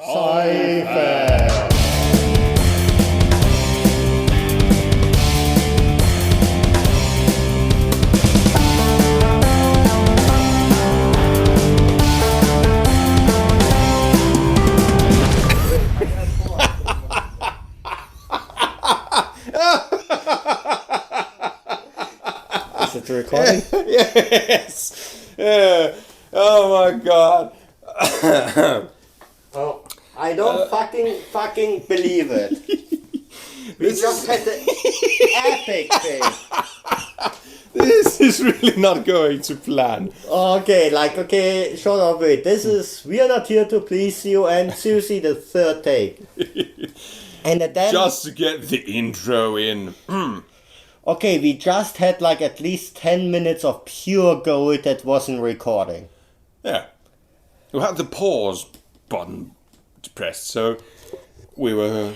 Sci-Fi. Is it recording? Yes. Yeah. Oh my god. Oh, I don't fucking believe it. We just had the epic thing. This is really not going to plan. Okay, short of it. We are not here to please you, and seriously, the third take. And then Just to get the intro in. okay, we just had like at least 10 minutes of pure gold that wasn't recording. Yeah. We had the pause button pressed, so we were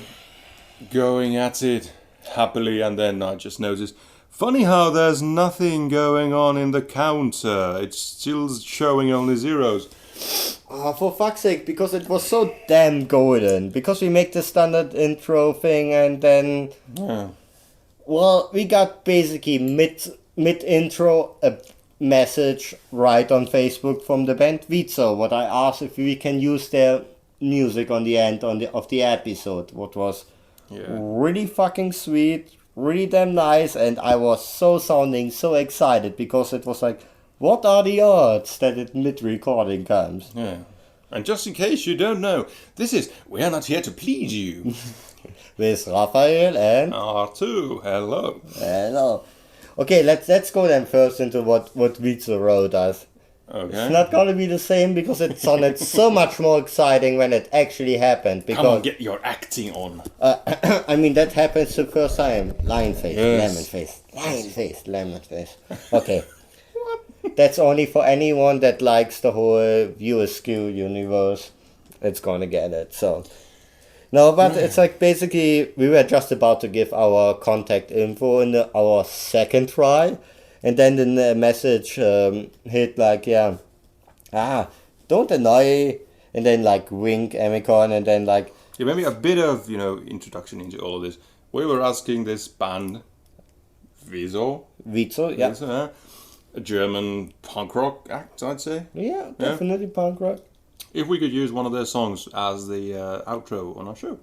going at it happily, and then I just noticed, funny how there's nothing going on in the counter. It's still showing only zeros. Oh, for fuck's sake, because it was so damn golden. Because we make the standard intro thing, and then... Yeah. Well, we got basically mid-intro a message right on Facebook from the band Vizo. What I asked if we can use their music on the end of the episode. What was really fucking sweet, really damn nice, and I was sounding so excited because it was like, what are the odds that it mid-recording comes? Yeah. And just in case you don't know, this is We Are Not Here to Please You. With Raphael and R2, hello. Hello. Okay, let's go then first into what Vizo wrote us. Okay. It's not gonna be the same because it sounded so much more exciting when it actually happened. Because Come on, get your acting on. I mean that happens the first time. Lion face, Yes. lemon face. Okay. That's only for anyone that likes the whole viewer skew universe. It's gonna get it. So. No, but it's like basically we were just about to give our contact info in our second try, and then the message hit like, don't annoy, and then like wink Emicon, and then like... Yeah, maybe a bit of, introduction into all of this. We were asking this band, Vizo, yeah. A German punk rock act, I'd say. Yeah, definitely punk rock. If we could use one of their songs as the outro on our show.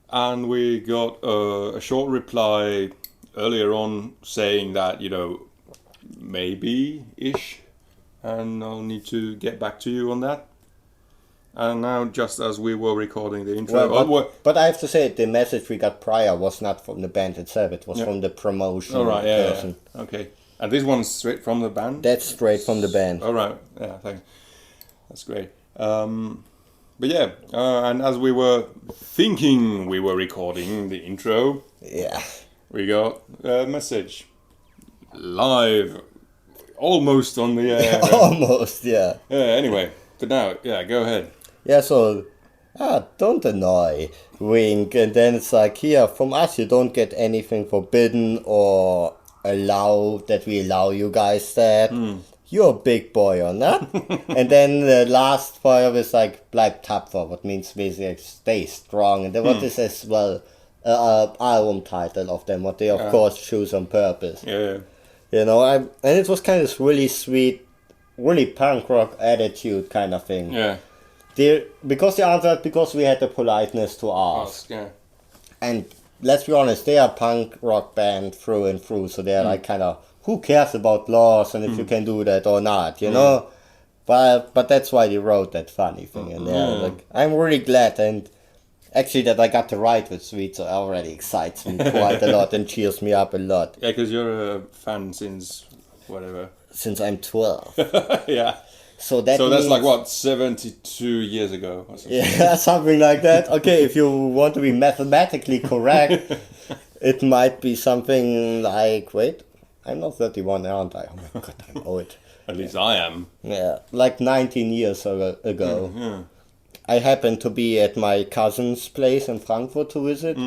And we got a short reply earlier on saying that, maybe-ish, and I'll need to get back to you on that. And now, just as we were recording the intro... But I have to say, the message we got prior was not from the band itself, it was from the promotion person. Yeah. Okay. And this one's straight from the band? That's straight from the band. All right. Yeah, thanks. That's great. But yeah, and as we were thinking we were recording the intro, we got a message live, almost on the air. Almost, yeah. Anyway, but now, go ahead. Yeah, so, don't annoy, wink, and then it's like, here, from us you don't get anything forbidden or we allow you guys that. You're a big boy or not. And then the last part is like Bleib tapfer, what means basically stay strong. And then what is as well album title of them, what they of course choose on purpose. Yeah. And it was kind of really sweet, really punk rock attitude kind of thing. Yeah. Because they answered, because we had the politeness to ask. Yeah. And let's be honest, they are a punk rock band through and through, so they're like kind of, who cares about laws and if you can do that or not, you know? But that's why they wrote that funny thing in there. Like, I'm really glad, and actually that I got to write with Sweet, so it already excites me quite a lot and cheers me up a lot. Yeah, because you're a fan since whatever. Since I'm 12. Yeah. So that's like what, 72 years ago or something? Yeah, something like that. Okay, if you want to be mathematically correct, it might be something like, wait, I'm not 31, aren't I? Oh my god, I'm old. At least I am. Yeah, like 19 years ago. I happened to be at my cousin's place in Frankfurt to visit.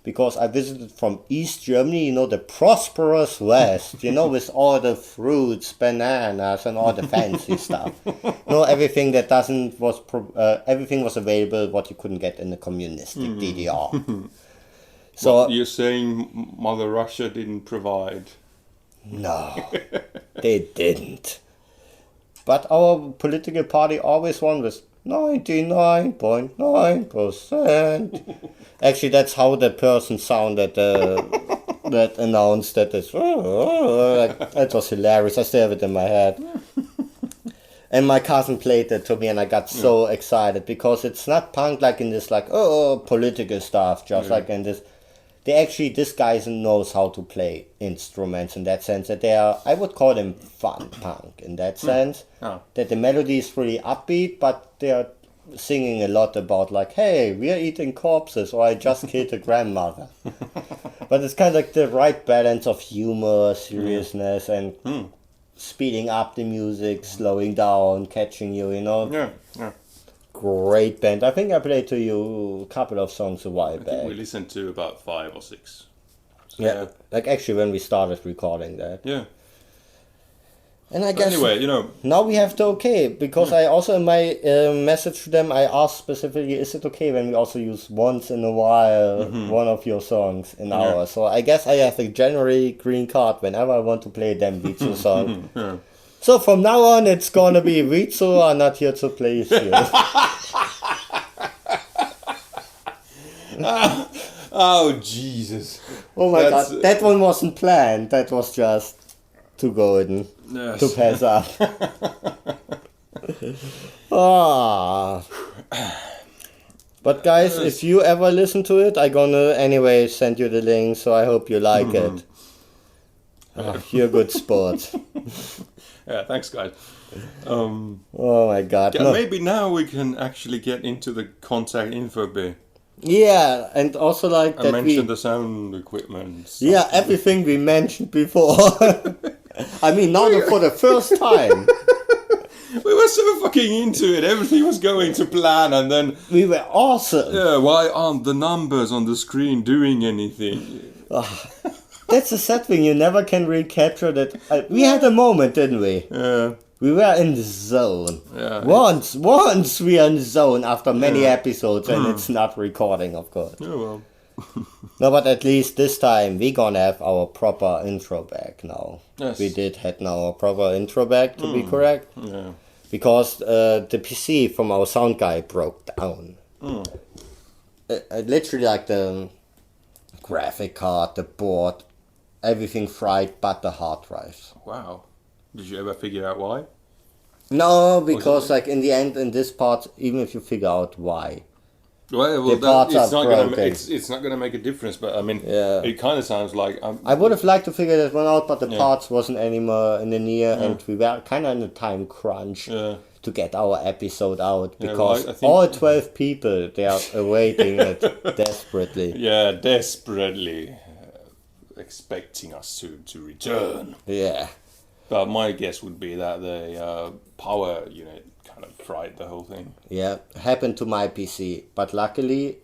because I visited from East Germany, you know, the prosperous West, you know, with all the fruits, bananas, and all the fancy stuff. You know, everything that everything was available what you couldn't get in the communistic DDR. So What, you're saying Mother Russia didn't provide? no, they didn't. But our political party always won with 99.9%. Actually, that's how the person sounded that announced that this. That was hilarious. I still have it in my head. And my cousin played it to me, and I got so excited because it's not punk like in this political stuff, just like in this. This guy knows how to play instruments in that sense, that they are, I would call them fun punk in that sense. That the melody is really upbeat, but they are singing a lot about like, hey, we are eating corpses, or I just killed a grandmother. But it's kind of like the right balance of humor, seriousness, and speeding up the music, slowing down, catching you, you know. Yeah. Great band. I think I played to you a couple of songs a while I back. think we listened to about 5 or 6. So, Yeah, like actually when we started recording that. Yeah. And I guess anyway, you know, now we have the okay, because I also in my message to them I asked specifically, is it okay when we also use once in a while one of your songs in ours? So I guess I have a January green card whenever I want to play them Ritsu song. So from now on it's gonna be Ritsu are not here to please you. Oh Jesus! Oh my god, that one wasn't planned. That was just too golden to pass up. But guys, if you ever listen to it, I'm gonna anyway send you the link. So I hope you like it. You're a good sport. Yeah, thanks, guys. Oh my god! Yeah, maybe now we can actually get into the contact info bit. Yeah, and also like I that mentioned the sound equipment. Yeah, everything we mentioned before. I mean, now for the first time. We were so fucking into it. Everything was going to plan, and then we were awesome. Yeah, why aren't the numbers on the screen doing anything? That's a sad thing. You never can recapture that. We had a moment, didn't we? Yeah. We were in the zone. Yeah. Once we are in the zone after many episodes, and it's not recording, of course. Oh well. No, but at least this time we gonna have our proper intro back now. Yes. We did had now a proper intro back, to be correct. Yeah. Because the PC from our sound guy broke down. Literally like the graphic card, the board, everything fried but the hard drives. Wow. Did you ever figure out why? No, because like in the end, in this part, even if you figure out why, well, the parts it's are not broken. it's not gonna make a difference. But I mean, Yeah. it kind of sounds like I would have liked to figure that one out, but the parts wasn't anymore in the near, and we were kind of in a time crunch to get our episode out because I think all 12 people they are awaiting it desperately. Yeah, desperately expecting us to return. Yeah. But my guess would be that the power unit kind of fried the whole thing. Yeah, happened to my PC, but luckily,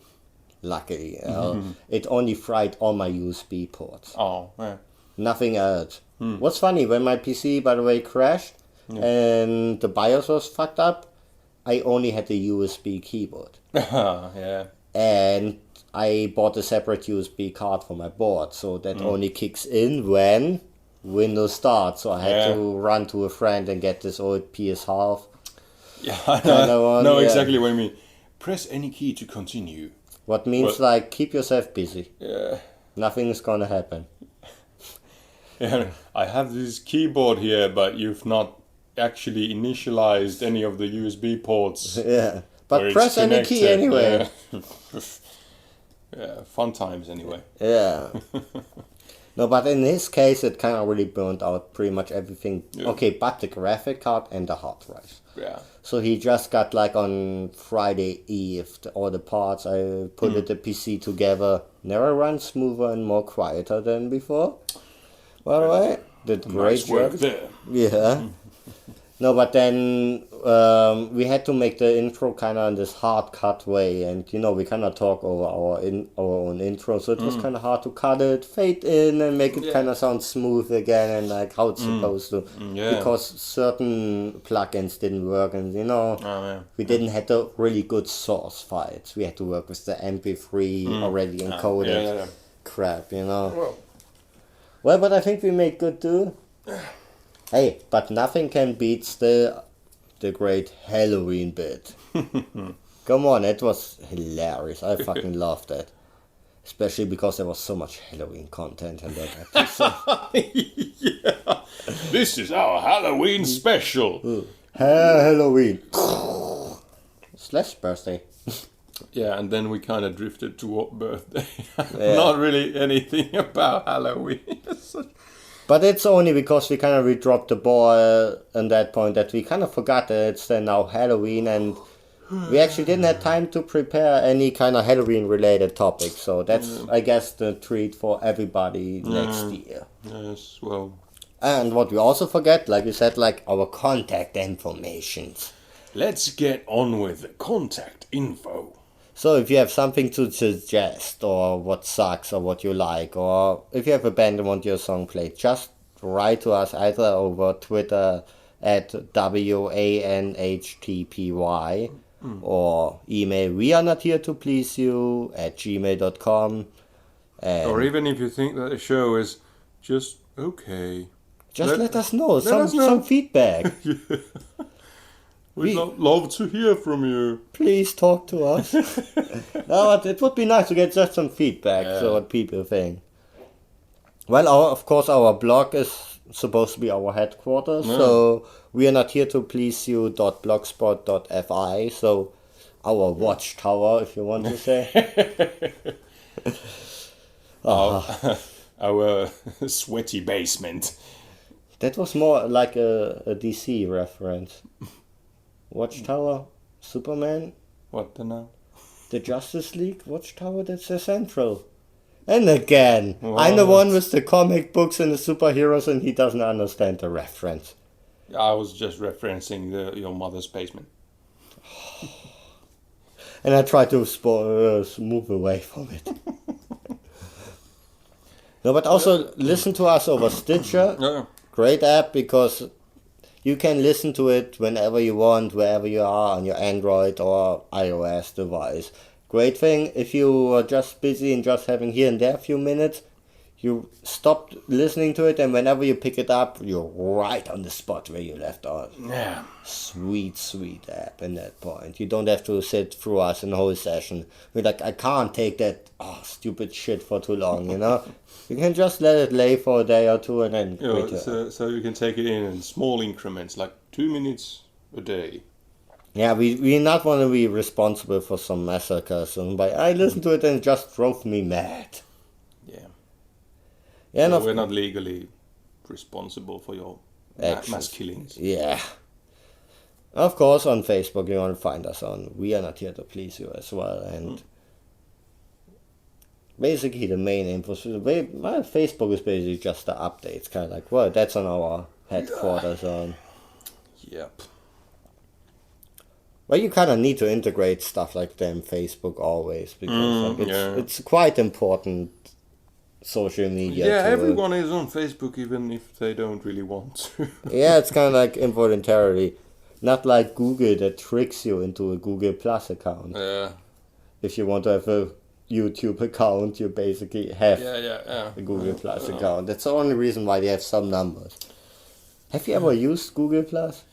it only fried all my USB ports. Oh, yeah. Nothing else. What's funny, when my PC, by the way, crashed and the BIOS was fucked up, I only had the USB keyboard. Yeah. And I bought a separate USB card for my board, so that only kicks in when Windows starts. So I had to run to a friend and get this old PS half. Yeah, I know yeah. exactly what you mean. Press any key to continue. What means like keep yourself busy. Yeah. Nothing is gonna happen. Yeah, I have this keyboard here, but you've not actually initialized any of the USB ports. Yeah. where But it's press any key connected. anyway. Yeah. Yeah, fun times anyway. Yeah. No, but in his case, it kind of really burned out pretty much everything. Yeah. Okay, but the graphic card and the hard drive. Yeah. So he just got like on Friday Eve all the parts. I put the PC together. Never run smoother and more quieter than before. By the way, did great Nice work job. there. Yeah. No, but then we had to make the intro kind of in this hard cut way, and we kind of talk over our own intro, so it was kind of hard to cut it, fade in, and make it kind of sound smooth again, and like how it's supposed to, because certain plugins didn't work, and we didn't have the really good source files. We had to work with the MP3 already encoded crap, Well, but I think we made good too. Hey, but nothing can beat the great Halloween bit. Come on, it was hilarious. I fucking loved it. Especially because there was so much Halloween content in that episode. Yeah. This is our Halloween special. Halloween. / birthday. Yeah, and then we kind of drifted to what birthday. Not really anything about Halloween. But it's only because we dropped the ball at that point that we kind of forgot that it's then now Halloween, and we actually didn't have time to prepare any kind of Halloween related topic. So that's, I guess, the treat for everybody next year. Yes, well. And what we also forget, like you said, like our contact informations. Let's get on with the contact info. So if you have something to suggest, or what sucks, or what you like, or if you have a band and want your song played, just write to us either over Twitter at WANHTPY or email wearenotheretoPleaseYou at gmail.com. Or even if you think that the show is just okay. Just let us know. Some feedback. We'd love to hear from you. Please talk to us. No, but it would be nice to get just some feedback, so what people think. Well, of course, our blog is supposed to be our headquarters, so we are not here to please you.blogspot.fi, so our watchtower, if you want to say. Our sweaty basement. That was more like a DC reference. Watchtower, Superman. What the now? The Justice League Watchtower, that's the central. And again, I'm the one with the comic books and the superheroes, and he doesn't understand the reference. I was just referencing your mother's basement. And I try to move away from it. No, but also listen to us over Stitcher. Great app, because you can listen to it whenever you want, wherever you are on your Android or iOS device. Great thing, if you are just busy and just having here and there a few minutes, you stop listening to it, and whenever you pick it up, you're right on the spot where you left off. Yeah. Sweet, sweet app in that point. You don't have to sit through us in the whole session. We're like, I can't take that stupid shit for too long, You can just let it lay for a day or two and then return. So you can take it in small increments, like 2 minutes a day. Yeah, we not want to be responsible for some massacres, but I listened to it and it just drove me mad. Yeah. Yeah, so we're not legally responsible for your mass killings. Yeah. Of course, on Facebook you want to find us on We Are Not Here to Please You as well, and basically the main info. My Facebook is basically just the updates, kind of like, well, that's on our headquarters on. Yep. Well, you kind of need to integrate stuff like that in Facebook always, because it's quite important social media. Yeah, everyone is on Facebook even if they don't really want to. Yeah, it's kind of like involuntarily. Not like Google that tricks you into a Google Plus account. Yeah. If you want to have a YouTube account, you basically have a Google Plus account. That's the only reason why they have some numbers. Have you ever used Google Plus?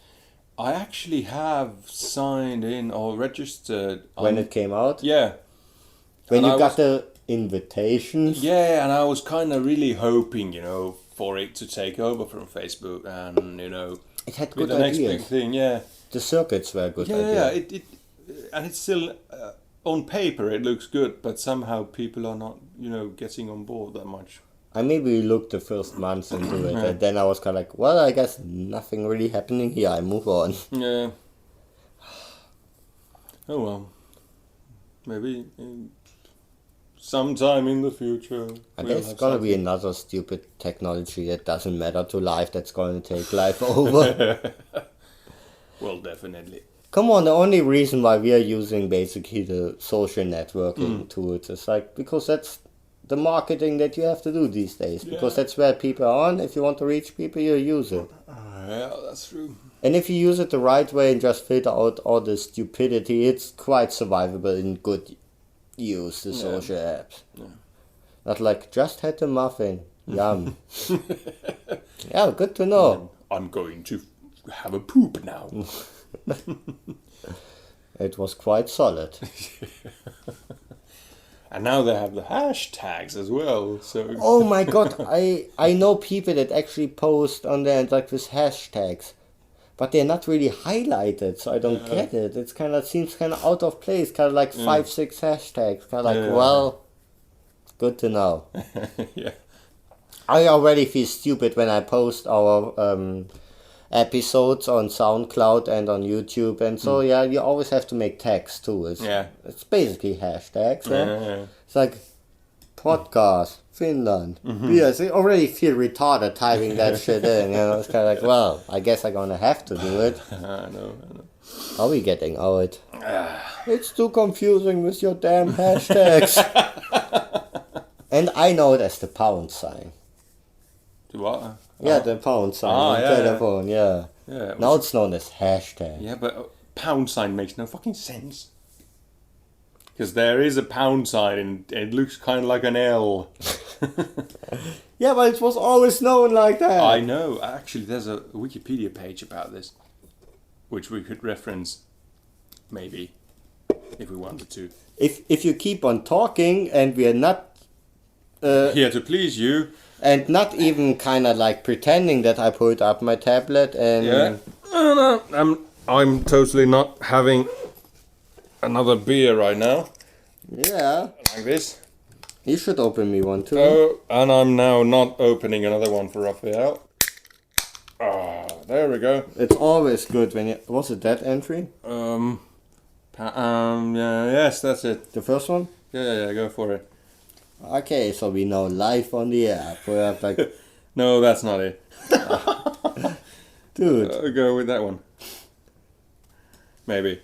I actually have signed in or registered. When it came out? Yeah. When you got the invitations? Yeah, and I was kind of really hoping, for it to take over from Facebook and, It had good ideas. The next big thing, yeah. The circuits were good ideas. Yeah, and it's still, on paper it looks good, but somehow people are not, getting on board that much. I maybe looked the first months into it, and then I was kind of like, well, I guess nothing really happening here, I move on. Yeah. Oh well. Maybe sometime in the future. I guess it's gonna be another stupid technology that doesn't matter to life that's gonna take life over. Well, definitely. Come on, the only reason why we are using basically the social networking tools is like because that's the marketing that you have to do these days. Because Yeah. that's where people are on. If you want to reach people, you use it. Yeah, that's true. And if you use it the right way and just filter out all the stupidity, it's quite survivable in good use, the social apps. Yeah. Not like, just had a muffin. Yum. Yeah, good to know. I'm going to have a poop now. It was quite solid. And now they have the hashtags as well. So Oh my god, I know people that actually post on there and like with hashtags. But they're not really highlighted, so I don't get it. It's kind of seems kind of out of place, kind of like 5-6 hashtags. Kind of like, well, good to know. yeah. I already feel stupid when I post our episodes on SoundCloud and on YouTube, and so yeah, you always have to make tags too. It's basically hashtags. Yeah. It's like podcast Finland. Yes, I already feel retarded typing that shit in. You know, it's kind of like, well, I guess I'm gonna have to do it. I know. Are we getting out? It's too confusing with your damn hashtags. And I know it as the pound sign. What? Yeah, the pound sign on yeah, telephone, yeah. Yeah. Now it's known as hashtag. Yeah, but pound sign makes no fucking sense. Because there is a pound sign and it looks kind of like an L. Yeah, but it was always known like that. I know. Actually, there's a Wikipedia page about this, which we could reference, maybe, if we wanted to. If you keep on talking and we are not Here to please you. and not even kind of like pretending that I put up my tablet and Yeah. No, I'm totally not having another beer right now. yeah, Like this. you should open me one too. Oh, and I'm now not opening another one for Raphael. Ah, there we go. It's always good when you was it that entry? Yeah, yes, that's it. The first one? Yeah, go for it. Okay, so we know live on the app. We have like, No, that's not it. dude, Go with that one. Maybe.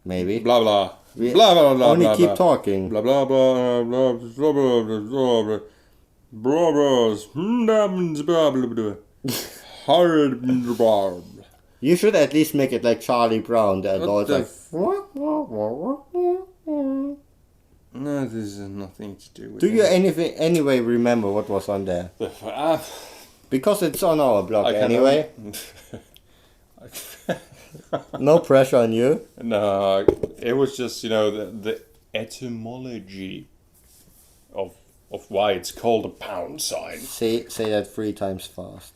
maybe. Blah blah. We Blah blah blah. only blah, keep blah. talking. Blah blah blah blah blah blah blah blah. Bros. Blah blah blah. Hard blah. You should at least make it like Charlie Brown. That What always the like. No, this has nothing to do with Do you it. anyway remember what was on there? Because it's on our blog I can anyway. No pressure on you. No, it was just, the etymology of why it's called a pound sign. Say that 3 times fast.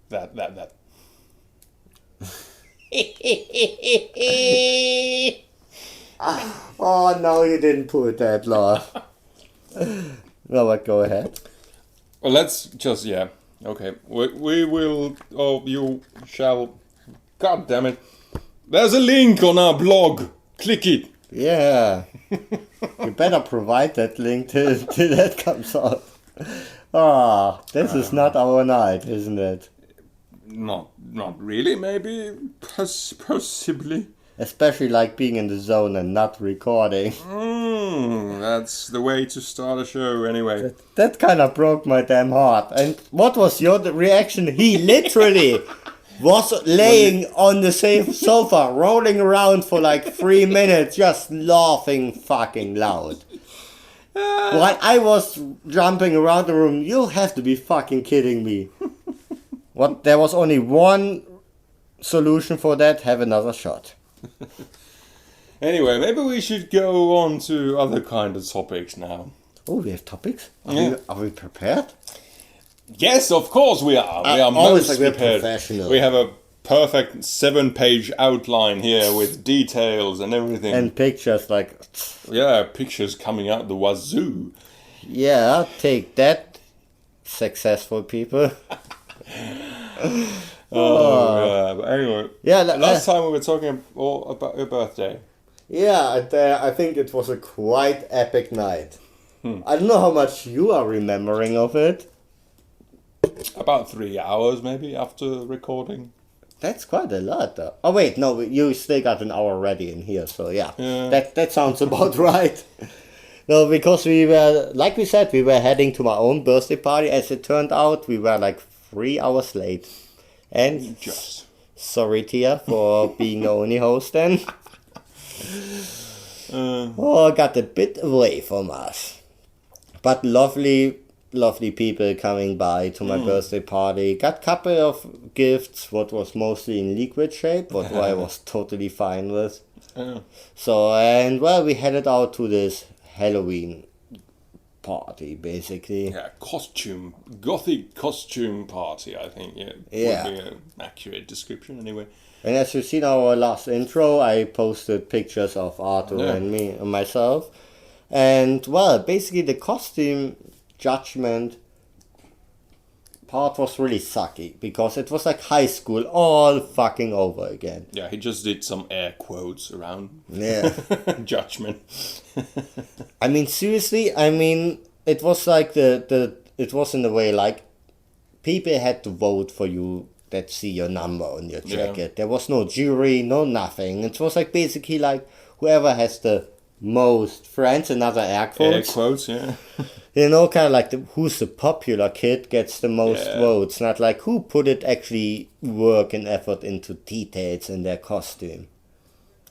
That. Oh no, you didn't put that laugh. No, but go ahead. Well, let's just, okay. We will, you shall, God damn it. There's a link on our blog. Click it. Yeah. You better provide that link till that comes out. Ah, this is not our night, isn't it? Not really, maybe, possibly. Especially like being in the zone and not recording. That's the way to start a show, anyway. That kind of broke my damn heart. And what was your reaction? He literally was laying on the same sofa, rolling around for like 3 minutes, just laughing fucking loud. While I was jumping around the room, you have to be fucking kidding me. What? There was only one solution for that, have another shot. Anyway, maybe we should go on to other kind of topics now. Oh, we have topics? Yeah. Are we prepared? Yes, of course we are. We are always most like we're prepared. professional. We have a perfect 7-page outline here with details and everything. And pictures like, yeah, pictures coming out the wazoo. yeah, take that, successful people. But anyway, Yeah, last time we were talking all about your birthday. yeah, I think it was a quite epic night. I don't know how much you are remembering of it. About 3 hours maybe after recording. That's quite a lot, though. Oh wait, no, you still got an hour ready in here, so yeah. Yeah. That sounds about right. No, because we were, like we said, we were heading to my own birthday party. As it turned out, we were like 3 hours late. And Just. sorry, Tia, for being the only host then. Got a bit away from us. But lovely people coming by to my birthday party. Got a couple of gifts, what was mostly in liquid shape, what I was totally fine with. So, and well, we headed out to this Halloween party, basically. Yeah, gothic costume party, I think. Yeah, Yeah. would be an accurate description anyway. And as you've seen our last intro, I posted pictures of Arthur Yeah. and me and myself. And well, basically the costume judgment part was really sucky because it was like high school all fucking over again. Yeah, he just did some air quotes around Yeah. judgment. I mean, seriously, it was like it was in a way like people had to vote for you that see your number on your jacket. Yeah. There was no jury, no nothing. It was like basically like whoever has the most friends, another air quotes. Air quotes, yeah. You know, kind of like who's the popular kid gets the most Yeah. votes, not like who put it actually work and effort into details in their costume.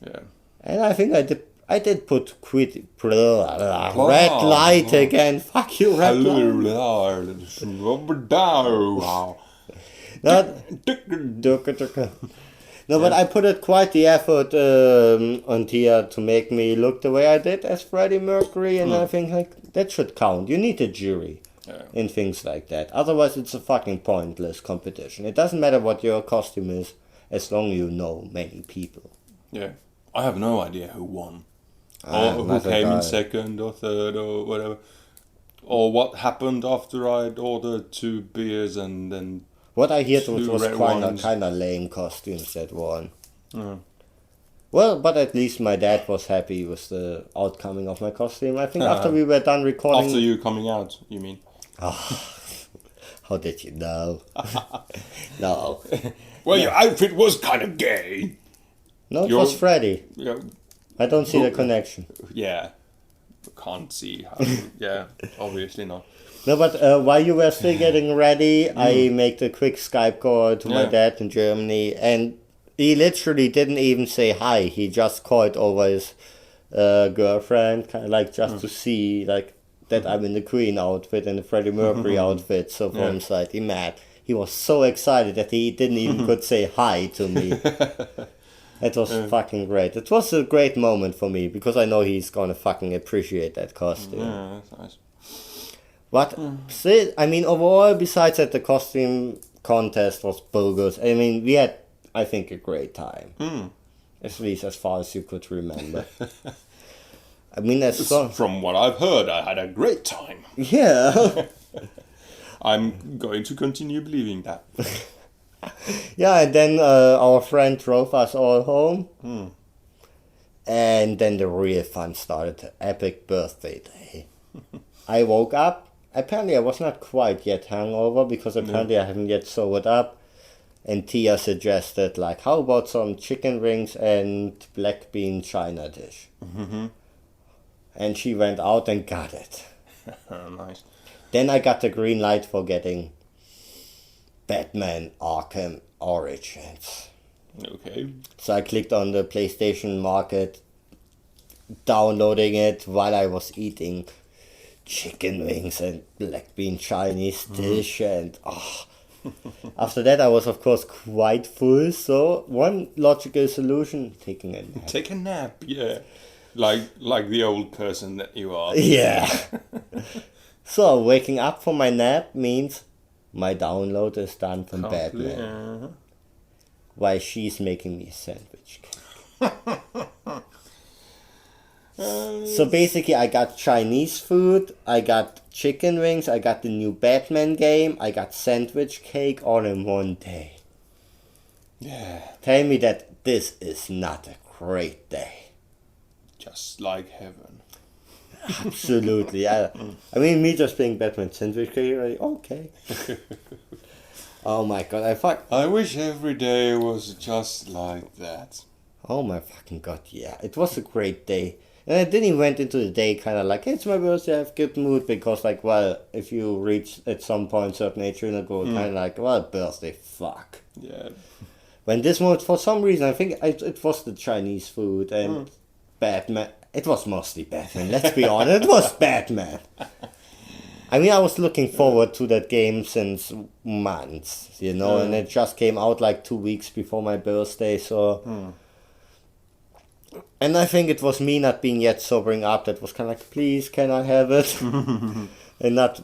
Yeah. And I think I did put red light again. Fuck you, red light. Not, no, but I put it quite the effort on Tia to make me look the way I did as Freddie Mercury, and I think like that should count. You need a jury in things like that. Otherwise, it's a fucking pointless competition. It doesn't matter what your costume is, as long as you know many people. Yeah. I have no idea who won. Ah, Or who another came guy. in second or third or whatever. Or what happened after I'd ordered 2 beers and then... What I heard Two was red kind wines. of lame costumes that won. Yeah. Well, but at least my dad was happy with the outcoming of my costume. I think after we were done recording... After you coming out, you mean? How did you know? No. Well, your outfit was kind of gay. No, it Your- was Freddy. Yeah. I don't see the Oh. connection. Yeah. Can't see how. Yeah, obviously not. No, but while you were still getting ready, I made a quick Skype call to my Yeah. dad in Germany, and he literally didn't even say hi. He just called over his girlfriend, kind of like just to see like that I'm in the Queen outfit and the Freddie Mercury outfit. So from his side, he was so excited that he didn't even could say hi to me. It was fucking great. It was a great moment for me because I know he's gonna fucking appreciate that costume. Yeah, that's nice. But still, I mean, overall, besides that, the costume contest was bogus. I mean, we had, I think, a great time. At least as far as you could remember. I mean, that's so... From what I've heard, I had a great time. Yeah. I'm going to continue believing that. Yeah, and then our friend drove us all home. And then the real fun started. Epic birthday day. I woke up. Apparently, I was not quite yet hungover because apparently I haven't yet sobered up. And Tia suggested, like, how about some chicken wings and black bean china dish? And she went out and got it. Nice. Then I got the green light for getting Batman Arkham Origins. Okay. So I clicked on the PlayStation Market, downloading it while I was eating chicken wings and black bean Chinese dish, and after that I was of course quite full. So one logical solution: taking a nap. Take a nap, yeah. Like the old person that you are. Yeah. So waking up from my nap means my download is done from Batman. Uh-huh. While she's making me a sandwich cake. So basically I got Chinese food, I got chicken wings, I got the new Batman game, I got sandwich cake all in one day. Yeah. Tell me that this is not a great day. Just like heaven. Absolutely. I mean, me just playing Batman sandwich cake, like, okay. Oh my god, I wish every day was just like that. oh my fucking god, yeah. It was a great day. And I didn't went into the day kind of like, hey, it's my birthday, I have good mood, because like, well, if you reach at some point certain age, you're gonna go kind of like, well, birthday, fuck. Yeah. When this moment, for some reason, I think it was the Chinese food and Batman. It was mostly Batman, let's be honest, it was Batman. I mean, I was looking forward to that game since months, you know, and it just came out like 2 weeks before my birthday, so... And I think it was me not being yet sobering up that was kind of like, please, can I have it? And not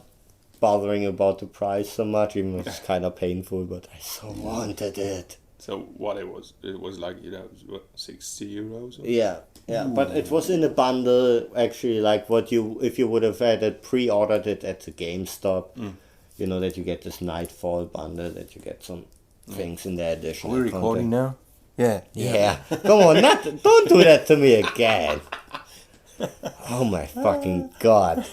bothering about the price so much, even though it's kind of painful, but I so wanted it. So what it was like, what, 60 euros? Or? Yeah, but it was in a bundle, actually, like what if you would have had it, pre-ordered it at the GameStop, you know, that you get this Nightfall bundle, that you get some things in the addition. Are we recording now? Yeah. Yeah. Come on, don't do that to me again. Oh my fucking god.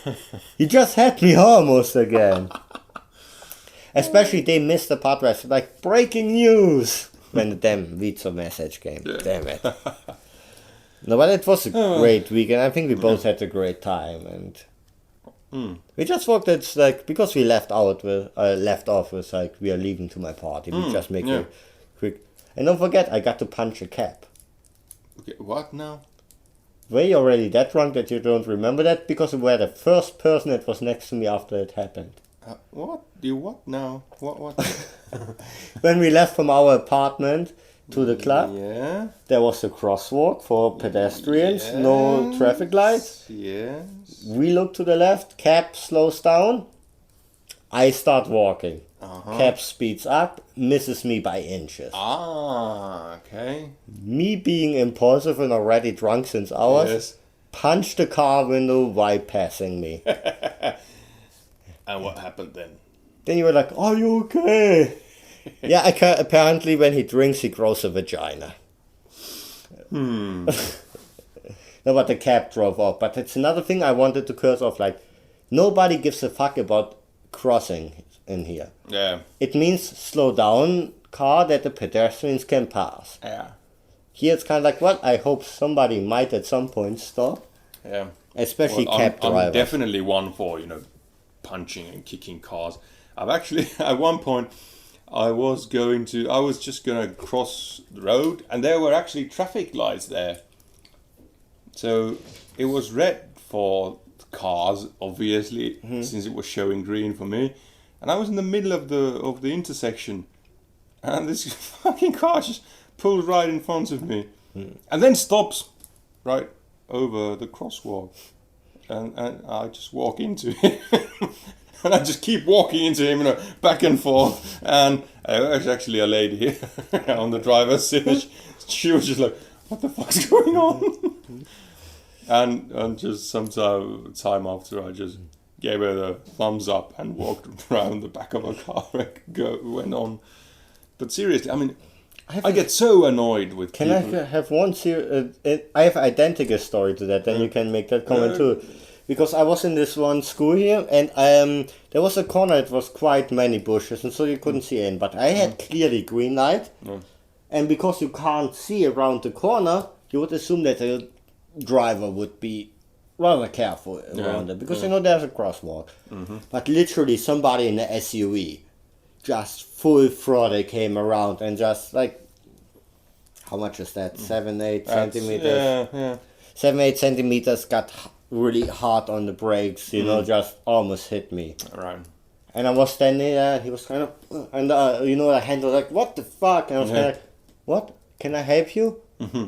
You just had me almost again. Especially they missed the part where I said like, breaking news, when the damn Vito message came. Yeah. Damn it. No, but it was a great weekend. I think we both had a great time, and we just walked. It's like, because we left off with like, we are leaving to my party. We just make a quick. And don't forget, I got to punch a cab. Okay, what now? Were you already that drunk that you don't remember that? Because you were the first person that was next to me after it happened. What? You what now? What? When we left from our apartment to the club, Yeah. there was a crosswalk for pedestrians, no traffic lights. Yes. We look to the left, cab slows down. I start walking. Cab speeds up, misses me by inches. Ah, okay. Me being impulsive and already drunk since hours, Yes. punched the car window while passing me. And what happened then? Then you were like, are you okay? Yeah, apparently when he drinks, he grows a vagina. No, but the cab drove off. But it's another thing I wanted to curse off. Like, nobody gives a fuck about crossing in here. Yeah. It means slow down car that the pedestrians can pass. Yeah. Here it's kind of like, well, I hope somebody might at some point stop. Yeah. Especially Well, cab I'm drivers. definitely one for, punching and kicking cars. I've actually, at one point, I was just going to cross the road, and there were actually traffic lights there. So it was red for cars, obviously, since it was showing green for me. And I was in the middle of the intersection, and this fucking car just pulled right in front of me, and then stops right over the crosswalk, and I just walk into him, and I just keep walking into him, back and forth. And there's actually a lady here on the driver's seat. She was just like, "What the fuck's going on?" and just some time after, I just gave her the thumbs up and walked around the back of her car and went on. But seriously, I mean, I get so annoyed with Can people. I have one I have identical story to that, then you can make that comment too. Because I was in this one school here, and there was a corner, it was quite many bushes, and so you couldn't see in. But I had clearly green light, and because you can't see around the corner, you would assume that the driver would be rather careful around it, because there's a crosswalk. But literally somebody in the SUV, just full throttle, came around and just like, how much is that? 7-8 centimeters. Yeah. 7-8 centimeters, got really hard on the brakes, just almost hit me. Right. And I was standing there, and he was kind of, and the handler like, what the fuck? And I was kind of like, what? Can I help you?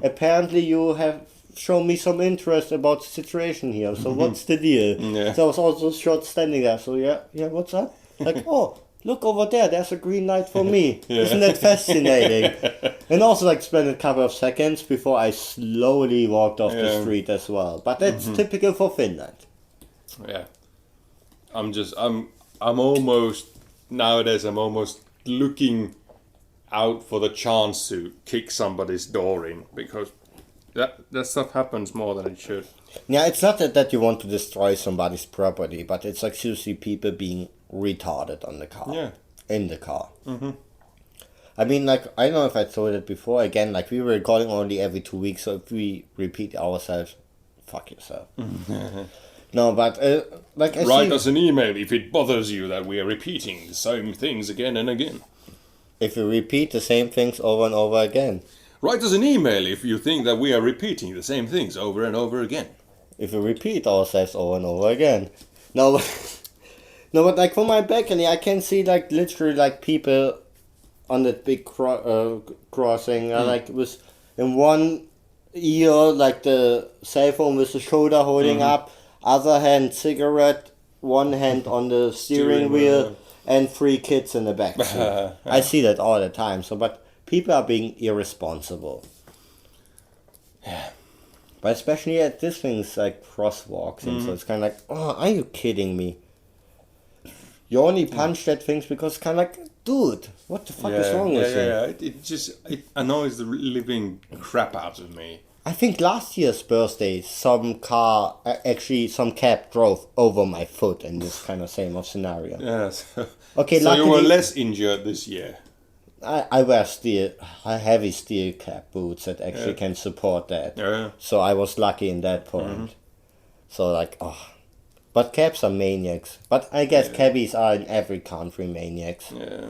Apparently you have shown me some interest about the situation here, so what's the deal? Yeah. So I was also short standing there, so yeah, what's up? Like, oh, look over there's a green light for me. Isn't that fascinating? And also like spent a couple of seconds before I slowly walked off the street as well. But that's typical for Finland. Yeah. I'm almost, nowadays I'm almost looking out for the chance to kick somebody's door in, because that stuff happens more than it should. Yeah, it's not that you want to destroy somebody's property, but it's like seriously people being retarded on the car. Yeah. in the car. Mm-hmm. I mean, like, I don't know if I told it before. Again, like, we were recording only every 2 weeks, so if we repeat ourselves, fuck yourself. No, but, like, Write us an email if it bothers you that we are repeating the same things again and again. If we repeat the same things over and over again. Write us an email if you think that we are repeating the same things over and over again. If we repeat ourselves over and over again. No, no, but like from my balcony, I can see like literally like people on that big crossing. Like with in one ear like the cell phone with the shoulder holding up, other hand cigarette, one hand on the steering wheel, and 3 kids in the back seat. I see that all the time. So, but people are being irresponsible. Yeah. But especially at these things like crosswalks, and so it's kind of like, oh, are you kidding me? You only punched at things because it's kind of like, dude, what the fuck is wrong with you? Yeah, it annoys the living crap out of me. I think last year's birthday, some cab drove over my foot in this kind of same of scenario. Yes. Okay, so you were less injured this year. I wear heavy steel cap boots that actually can support that. Yeah. So I was lucky in that point. So like, but cabs are maniacs. But I guess cabbies are in every country maniacs. Yeah.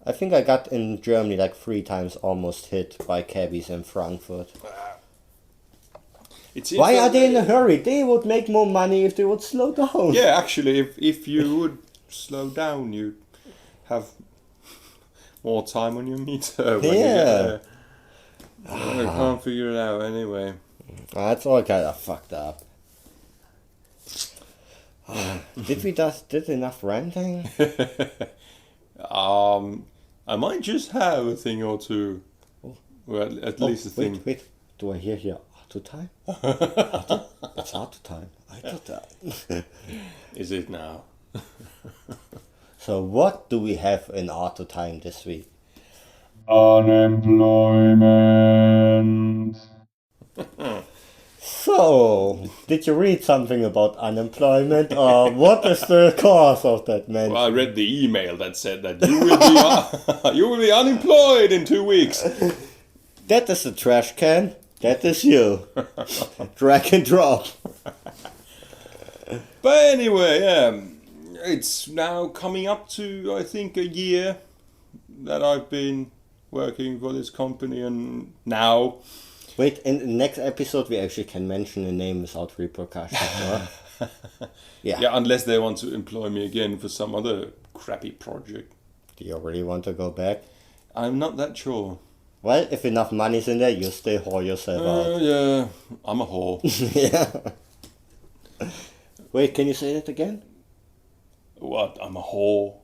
I think I got in Germany like 3 times almost hit by cabbies in Frankfurt. Why are they in a hurry? They would make more money if they would slow down. Yeah, actually, if you would slow down, you'd have more time on your meter when you get there. I can't figure it out anyway. That's all kind of fucked up. Did we just did enough ranting? I might just have a thing or two. Well, at least a thing. Wait. Do I hear here auto time? It's auto time. I thought that. Is it now? So what do we have in auto time this week? Unemployment. So, did you read something about unemployment, or what is the cause of that, man? Well, I read the email that said that you will be unemployed in 2 weeks. That is a trash can. That is you. Drag and drop. But anyway, it's now coming up to, I think, a year that I've been working for this company, and now... Wait, in the next episode we actually can mention the name without repercussions, huh? Yeah, unless they want to employ me again for some other crappy project. Do you really want to go back? I'm not that sure. Well, if enough money's in there, you still whore yourself out. Yeah, I'm a whore. Yeah. Wait, can you say that again? What? I'm a whore?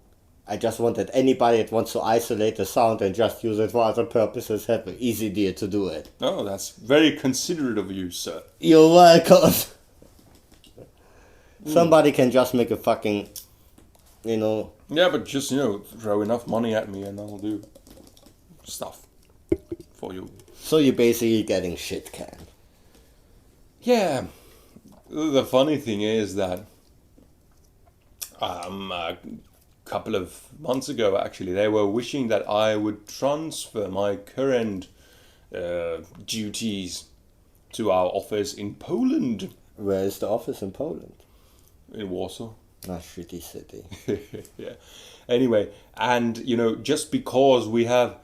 I just want that anybody that wants to isolate the sound and just use it for other purposes have an easy deal to do it. Oh, that's very considerate of you, sir. You're welcome. Somebody can just make a fucking, Yeah, but just, throw enough money at me and I'll do stuff for you. So you're basically getting shit canned. Yeah. The funny thing is that a couple of months ago, actually, they were wishing that I would transfer my current duties to our office in Poland. Where is the office in Poland? In Warsaw. Ah, shitty city. Yeah. Anyway, and, just because we have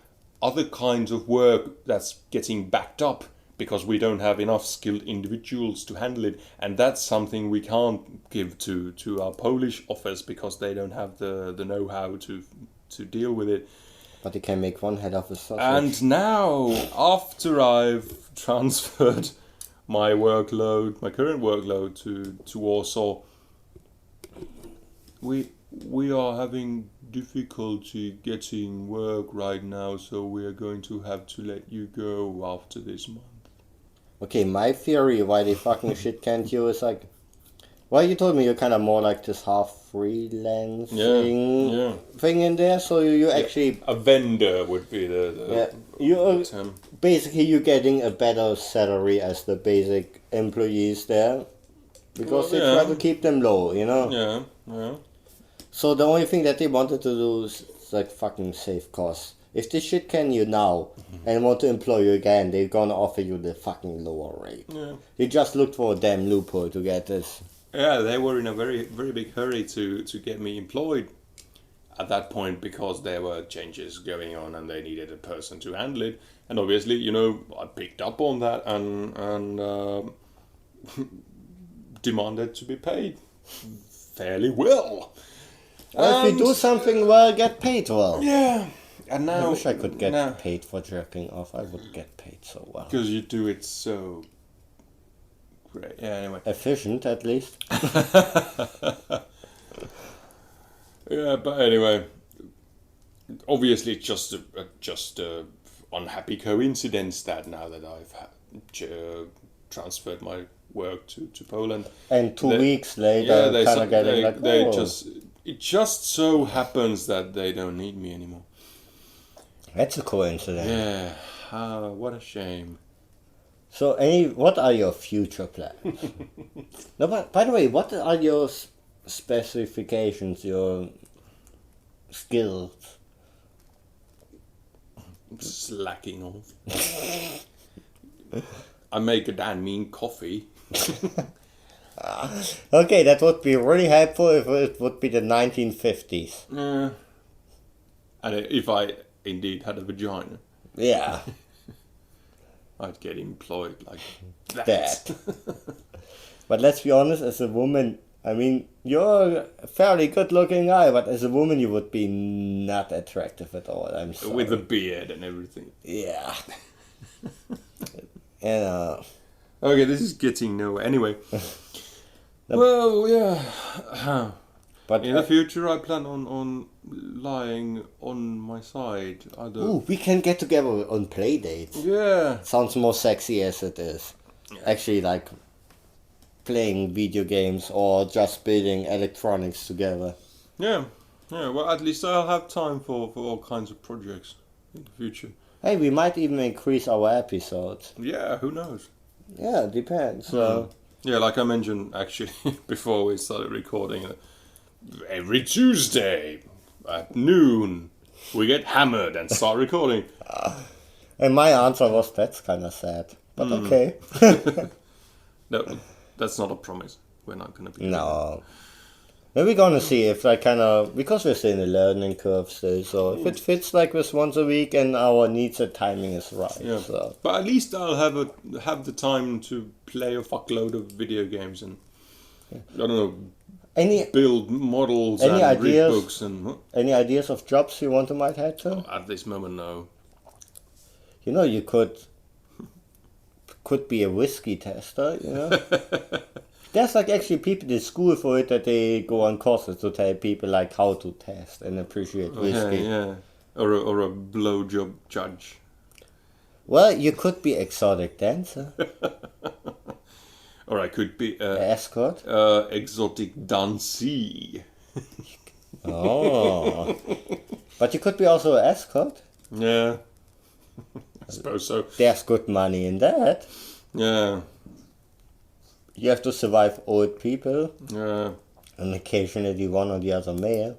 other kinds of work that's getting backed up because we don't have enough skilled individuals to handle it, and that's something we can't give to our Polish office because they don't have the know-how to deal with it. But you can make one head office sausage. And now, after I've transferred my current workload to Warsaw, we are having difficulty getting work right now, so we are going to have to let you go after this month. Okay, my theory why they fucking shit can't you is like, well, you told me you're kind of more like this half freelancing thing in there, so you actually... A vendor would be the term. Basically, you're getting a better salary as the basic employees there, because they try to keep them low, Yeah. So the only thing that they wanted to do it's like fucking safe, cause if they shit can you now and want to employ you again, they're gonna offer you the fucking lower rate. Yeah. They just looked for a damn loophole to get this. Yeah, they were in a very, very big hurry to get me employed at that point because there were changes going on and they needed a person to handle it. And obviously, you know, I picked up on that and demanded to be paid fairly well. Well, if you do something well, get paid well. Yeah. And now, I wish I could get paid for jerking off. I would get paid so well. Because you do it so great. Yeah, anyway. Efficient, at least. Yeah, but anyway, obviously just a unhappy coincidence that now that I've transferred my work to Poland. And 2 weeks later, kind of getting like, it just so happens that they don't need me anymore. That's a coincidence. Yeah, what a shame. So, what are your future plans? No, but by the way, what are your specifications, your skills? Slacking off. I make a damn mean coffee. Okay, that would be really helpful if it would be the 1950s. Yeah. And if I indeed had a vagina, Yeah. I'd get employed like that. That. But let's be honest, as a woman, I mean, you're a fairly good looking guy, but as a woman you would be not attractive at all, I'm sorry. With a beard and everything. Yeah. And, Okay, this is getting nowhere. Anyway. Well, yeah. but In the future, I plan on lying on my side. Either. ooh, we can get together on play dates. Yeah. Sounds more sexy as it is. Actually, like playing video games or just building electronics together. Yeah. Yeah. Well, at least I'll have time for all kinds of projects in the future. Hey, we might even increase our episodes. Yeah. Who knows? Yeah, it depends. So. Yeah, like I mentioned actually before we started recording, every Tuesday at noon we get hammered and start recording. And my answer was, that's kind of sad. But okay. No, that's not a promise. We're not going to be. No. But we're gonna see if I kind of, because we're still in the learning curve still, so if it fits like this once a week and our needs and timing is right. Yeah. So. But at least I'll have the time to play a fuckload of video games and I don't know, build models and read books and. Any ideas of jobs you want to might head to? At this moment, no. You know, you could be a whiskey tester. You know. There's like actually people in school for it that they go on courses to tell people like how to test and appreciate whiskey. Yeah. Or a blowjob judge. Well, you could be exotic dancer. Or I could be escort. Exotic dancee. Oh. But you could be also an escort. Yeah. I suppose so. There's good money in that. Yeah. You have to survive old people. Yeah. And occasionally one or the other male.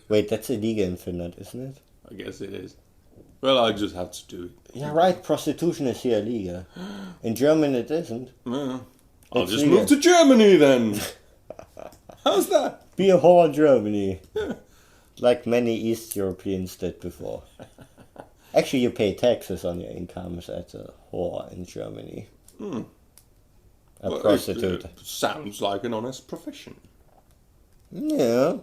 Wait, that's illegal in Finland, isn't it? I guess it is. Well, I just have to do it. Yeah, right. Prostitution is here illegal. In Germany it isn't. Yeah. I'll It's just legal. move to Germany then. How's that? Be a whore in Germany. Like many East Europeans did before. Actually, you pay taxes on your income as a whore in Germany. A prostitute. It sounds like an honest profession. Yeah.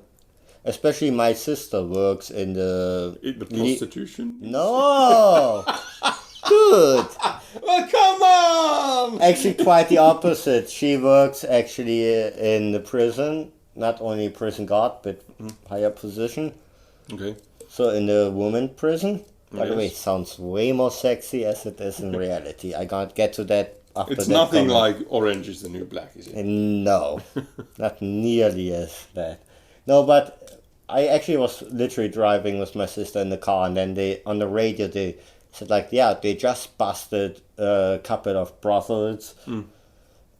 Especially my sister works in the... In the prostitution? No! Good! Well, come on! Actually, quite the opposite. She works actually in the prison. Not only prison guard, but higher position. Okay. So in the woman prison. By the way, it Yes. sounds way more sexy as it is in reality. I can't get to that after It's that nothing comment. like Orange is the New Black, is it? No, not nearly as that. No, but I actually was literally driving with my sister in the car, and then they on the radio they said like, yeah, they just busted a couple of brothels,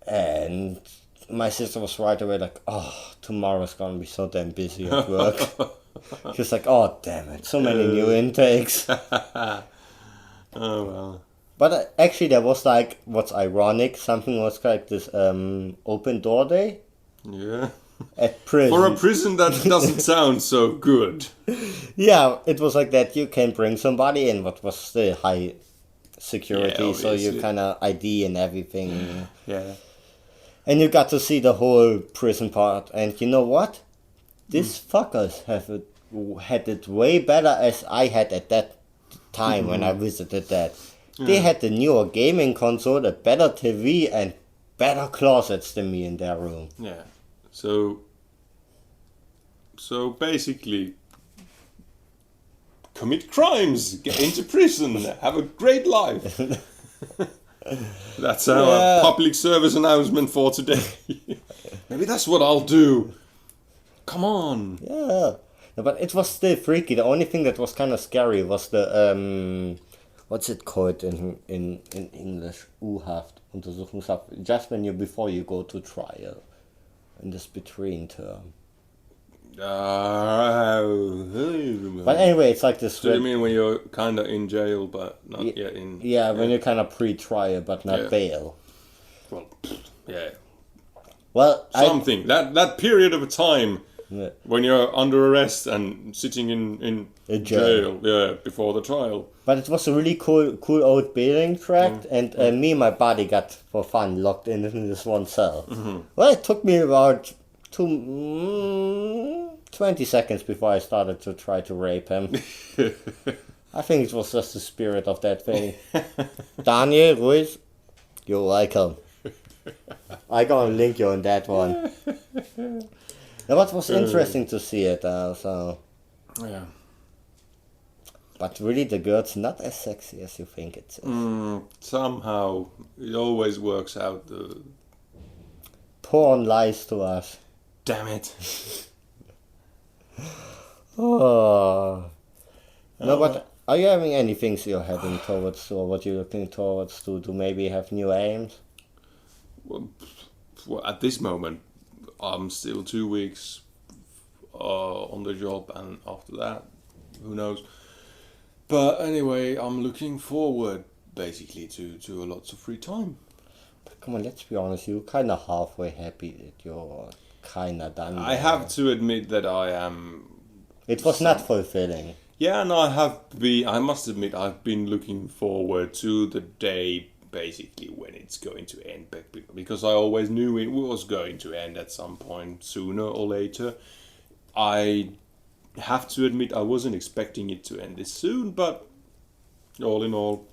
and my sister was right away like, oh, tomorrow's gonna be so damn busy at work. She was like, oh, damn it, so many new intakes. Oh well. But actually, there was like, what's ironic, something was like this open door day Yeah. at prison. For a prison, that doesn't sound so good. Yeah, it was like that. You can bring somebody in, but was still high security, Yeah, so you obviously. kind of ID and everything. Yeah. And you got to see the whole prison part. And you know what? These fuckers had it way better as I had at that time when I visited that. They had the newer gaming console, a better TV, and better closets than me in their room. Yeah. So basically, commit crimes, get into prison, have a great life. That's our Yeah. public service announcement for today. Maybe that's what I'll do. Come on. Yeah. No, but it was still freaky. The only thing that was kind of scary was the, what's it called in English? U-Haft, Untersuchungshaft. Just before you go to trial. In this between term. But anyway, it's like this. So you mean when you're kind of in jail, but not yet in... Yeah, when you're kind of pre-trial, but not Yeah. bail. Well, yeah. Well, Something. That period of time Yeah. when you're under arrest and sitting in A jail, yeah, before the trial. But it was a really cool old bailing tract, and me and my buddy got, for fun, locked in this one cell. Well, it took me about 20 seconds before I started to try to rape him. I think it was just the spirit of that thing. Daniel, Ruiz, you're welcome. I gonna link you on that one. Now, what was interesting to see it, so... Yeah. But really, the girl's not as sexy as you think it is. Somehow, it always works out. Porn lies to us. Damn it. Oh. No, but are you having any things you're heading towards, or what you're looking towards to maybe have new aims? Well, at this moment, I'm still 2 weeks on the job, and after that, who knows. But anyway, I'm looking forward basically to a lots of free time. But come on, let's be honest, you're kind of halfway happy that you're kind of done. I have to admit that I am. It was not fulfilling. Yeah, no, I must admit, I've been looking forward to the day basically when it's going to end, because I always knew it was going to end at some point, sooner or later. I have to admit I wasn't expecting it to end this soon, but all in all,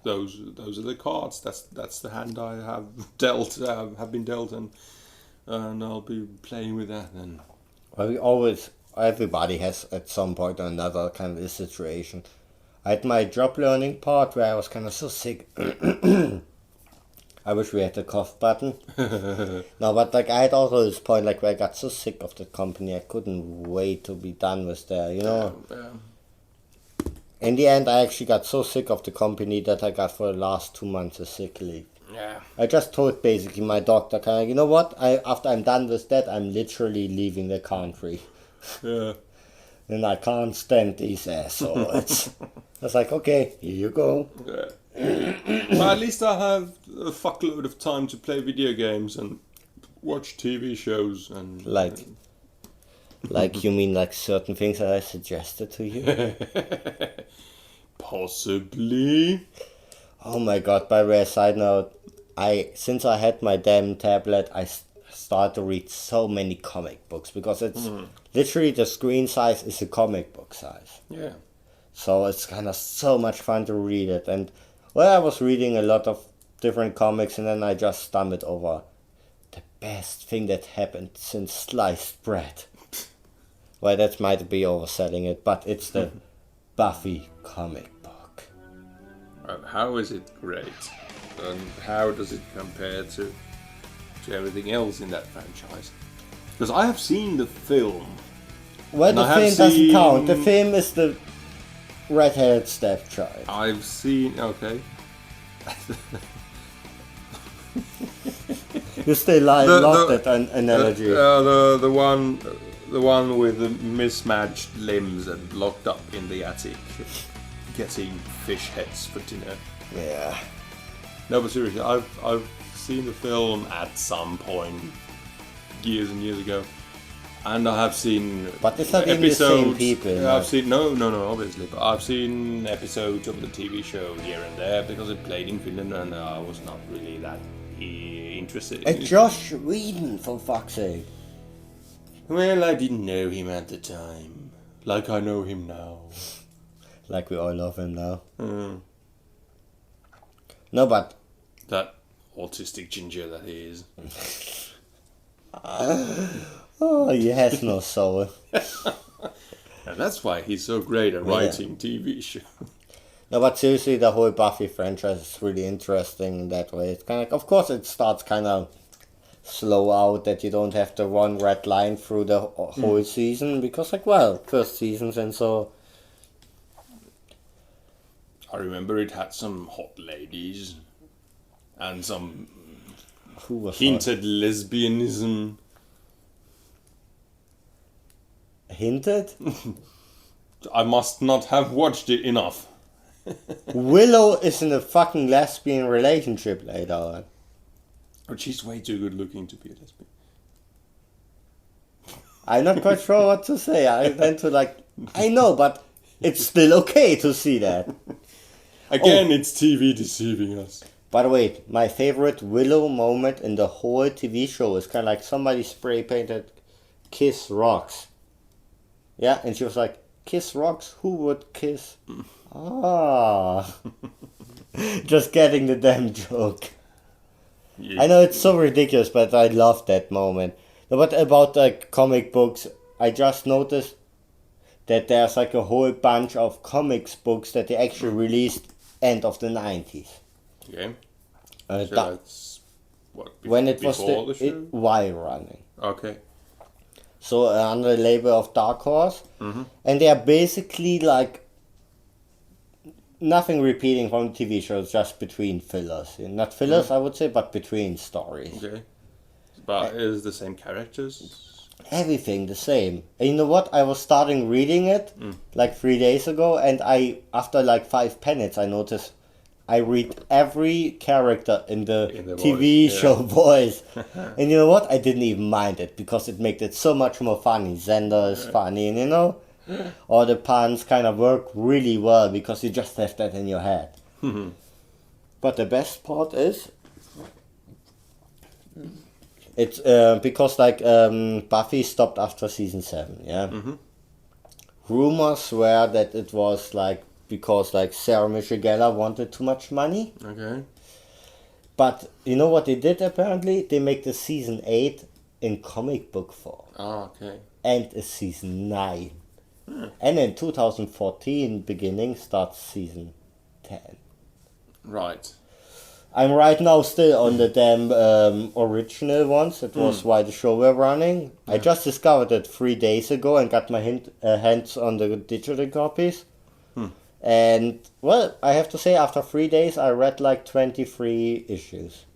those are the cards. That's the hand I have dealt, have been dealt, and I'll be playing with that then. Well, everybody has at some point or another kind of this situation. I had my job learning part where I was kind of so sick. I wish we had the cough button. No, but like I had also this point like where I got so sick of the company I couldn't wait to be done with there, you know. In the end, I actually got so sick of the company that I got for the last 2 months a sick leave. Yeah. I just told basically my doctor, kind of, you know what? After I'm done with that, I'm literally leaving the country. Yeah. And I can't stand these assholes. I was like, okay, here you go. Yeah. But at least I have a fuckload of time to play video games and watch TV shows and Like you mean like certain things that I suggested to you? Possibly. Oh my god, by the way, side note, since I had my damn tablet, I started to read so many comic books because it's literally the screen size is a comic book size. Yeah. So it's kind of so much fun to read it. And well, I was reading a lot of different comics and then I just stumbled over the best thing that happened since sliced bread. Well, that might be overselling it, but it's the Buffy comic book. How is it great? And how does it compare to everything else in that franchise? Because I have seen the film. Well, And the I have film doesn't seen- count. The film is the red-haired stepchild. I've seen... Okay. You still love that analogy. The one with the mismatched limbs and locked up in the attic, getting fish heads for dinner. Yeah. No, but seriously, I've seen the film at some point, years and years ago, and I have seen. But it's not even the same people. Yeah, I've seen no, obviously, but I've seen episodes of the TV show here and there because it played in Finland, and I was not really that interested. And Josh Whedon, for fuck's sake. Well, I didn't know him at the time, like I know him now. Like we all love him now. Mm. No, but That autistic ginger that he is. oh, he has no soul. And that's why he's so great at writing TV shows. No, but seriously, the whole Buffy franchise is really interesting in that way. It's kind of course, it starts kind of slow out that you don't have the one red line through the whole season because, first seasons and so. I remember it had some hot ladies and some Who was hinted lesbianism. Hinted? I must not have watched it enough. Willow is in a fucking lesbian relationship later on. But she's way too good looking to be a lesbian. I'm not quite sure what to say. I went to I know, but it's still okay to see that. Again, it's TV deceiving us. By the way, my favorite Willow moment in the whole TV show is kind of like somebody spray painted "Kiss Rocks." Yeah, and she was like, "Kiss rocks? Who would kiss?" Ah, just getting the damn joke. Yeah. I know it's so ridiculous, but I love that moment. But about comic books, I just noticed that there's a whole bunch of comics books that they actually released end of the 90s. Okay. So that's what, when it was before the show? while running. Okay. So under the label of Dark Horse, and they are basically nothing repeating from TV shows, just between fillers. Not fillers, I would say, but between stories. Okay. But is the same characters? Everything the same. And you know what? I was starting reading it 3 days ago, and after 5 minutes, I noticed I read every character in the TV show voice. And you know what? I didn't even mind it because it made it so much more funny. Xander is funny, and all the puns kind of work really well because you just have that in your head. But the best part is, it's because Buffy stopped after season 7, yeah? Rumors were that it was because Sarah Michelle Gellar wanted too much money. Okay. But you know what they did apparently? They make the season 8 in comic book form. Oh, okay. And a season 9. And in 2014 beginning starts season 10. Right. I'm right now still on the damn original ones. It was while the show were running. Yeah. I just discovered it 3 days ago and got my hands on the digital copies. And, well, I have to say, after 3 days, I read 23 issues.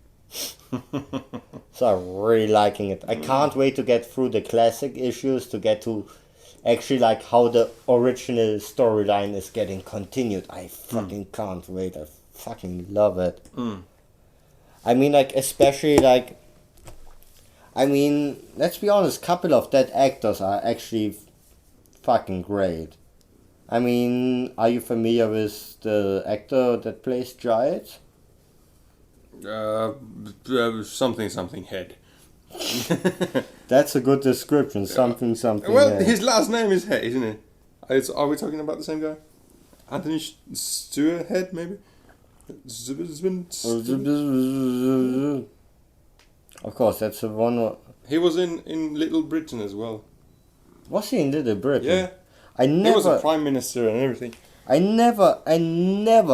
So I'm really liking it. I can't wait to get through the classic issues to get to actually how the original storyline is getting continued. I fucking can't wait. I fucking love it. I mean, especially let's be honest, couple of dead actors are actually fucking great. I mean, are you familiar with the actor that plays Giles? Something head. That's a good description. Something Well, head. his last name is Head, isn't it? Are we talking about the same guy? Anthony Stewart Head, maybe? Of course, that's the one. He was in Little Britain as well. Was he in Little Britain? Yeah. He was a prime minister and everything. I never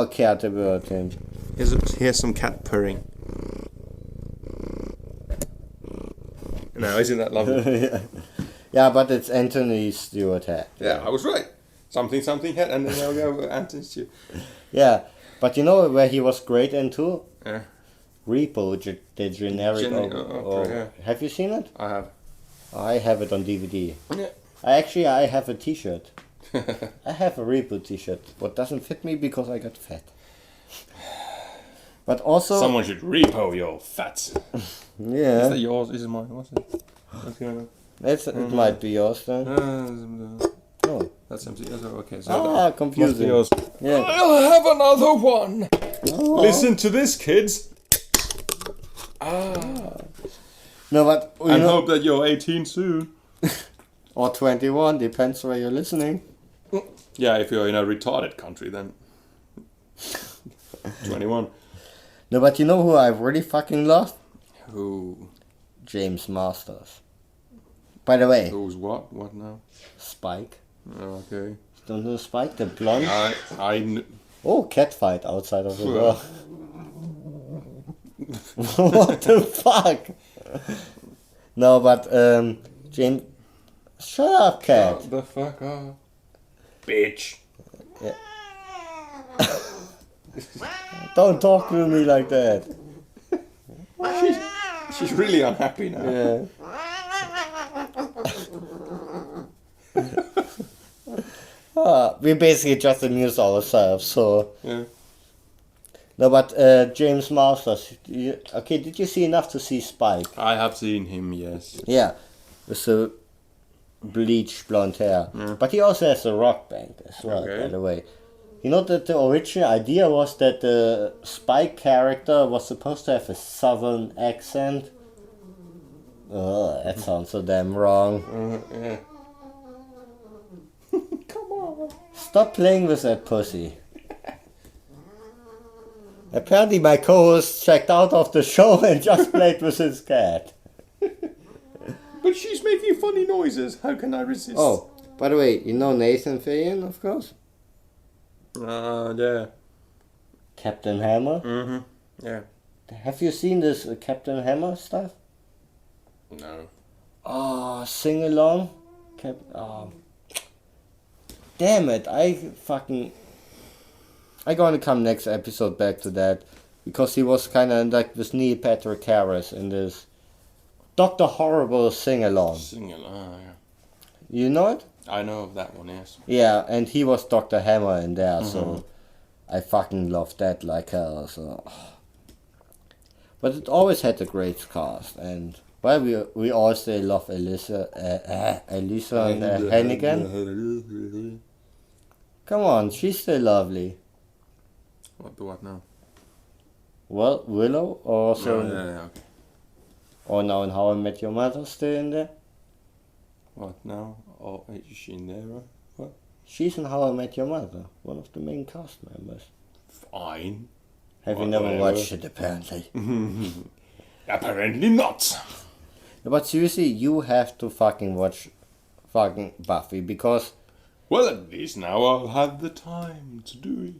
cared about him. Here's some cat purring. No, isn't that lovely? Yeah, but it's Anthony Stewart Head. Yeah, I was right. Something Head, and then there we go, Anthony Stewart. Yeah, but you know where he was great in too? Yeah. Repo, the generic opera, yeah. Have you seen it? I have. I have it on DVD. Yeah. I have a t-shirt. I have a Repo t-shirt. What doesn't fit me because I got fat. But also... Someone should repo your fats. Yeah. Is that yours? Is it mine? What's it? What's going on? It might be yours then. Oh. That's empty. Okay, so confusing. Yours. Yeah. I'll have another one. Oh. Listen to this, kids. No, but I hope that you're 18 soon. Or 21, depends where you're listening. Yeah, if you're in a retarded country, then 21. No, but you know who I really fucking love? Who? James Masters. By the way, Who's what? What now? Spike. Okay. Don't know Spike, the blonde? I Oh, cat fight outside of the door. What the fuck? No, but James, shut up, cat. Shut the fuck up, bitch. Yeah. Don't talk to me like that. She's really unhappy now. Yeah. We basically just amuse ourselves, so. Yeah. No, but James Masters. Okay, did you see enough to see Spike? I have seen him, yes. Yeah, with the bleached blonde hair. Yeah. But he also has a rock band as well, Okay. by the way. You know that the original idea was that the Spike character was supposed to have a southern accent. Oh, that sounds so damn wrong. Yeah. Come on. Stop playing with that pussy. Apparently my co-host checked out of the show and just played with his cat. But she's making funny noises. How can I resist? Oh, by the way, you know Nathan Fillion, of course? Yeah. Captain Hammer? Mm-hmm. Yeah. Have you seen this Captain Hammer stuff? No. Oh, sing along? Damn it, I'm gonna come next episode back to that. Because he was kinda like this Neil Patrick Harris in this Dr. Horrible sing along. Sing along, yeah. You know it? I know of that one, yes. Yeah, and he was Dr. Hammer in there, so I fucking loved that like hell. So, but it always had a great cast, and well, we all say love Elisa and Hannigan. Come on, she's still lovely. What now? Well, Willow also, Yeah, okay. or now in How I Met Your Mother still in there. What now? Oh, is she in there? What? She's in How I Met Your Mother, one of the main cast members. Fine. Have you never watched it, apparently? Apparently not. But seriously, you have to fucking watch fucking Buffy, because Well, at least now I'll have the time to do it.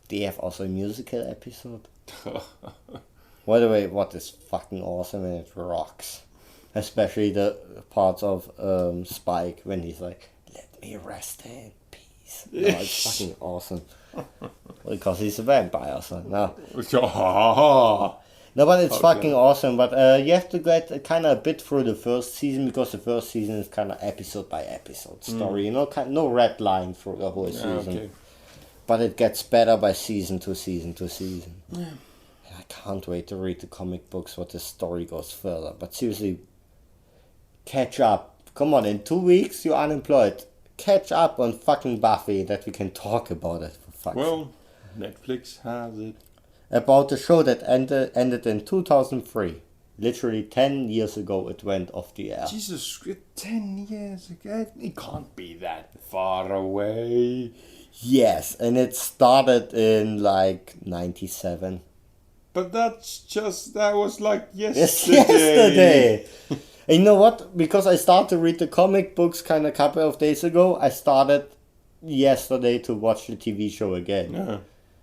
they have also a musical episode. By the way, what is fucking awesome, and it rocks. Especially the parts of Spike when he's like, "Let me rest in peace." No, it's fucking awesome. Because he's a vampire, so no. No, but it's fucking awesome. But you have to get kind of a bit through the first season, because the first season is kind of episode by episode story. You know, no red line through the whole season. Okay. But it gets better by season to season to season. Yeah. I can't wait to read the comic books, what the story goes further. But seriously, catch up. Come on, in 2 weeks you're unemployed. Catch up on fucking Buffy, that we can talk about it, for fuck's sake. Well, Netflix has it. About the show that ended in 2003. Literally 10 years ago it went off the air. Jesus, 10 years ago? It can't be that far away. Yes, and it started in like 97. But that was like Yes, yesterday. yesterday. And you know what? Because I started to read the comic books kind of a couple of days ago, I started yesterday to watch the TV show again. Yeah.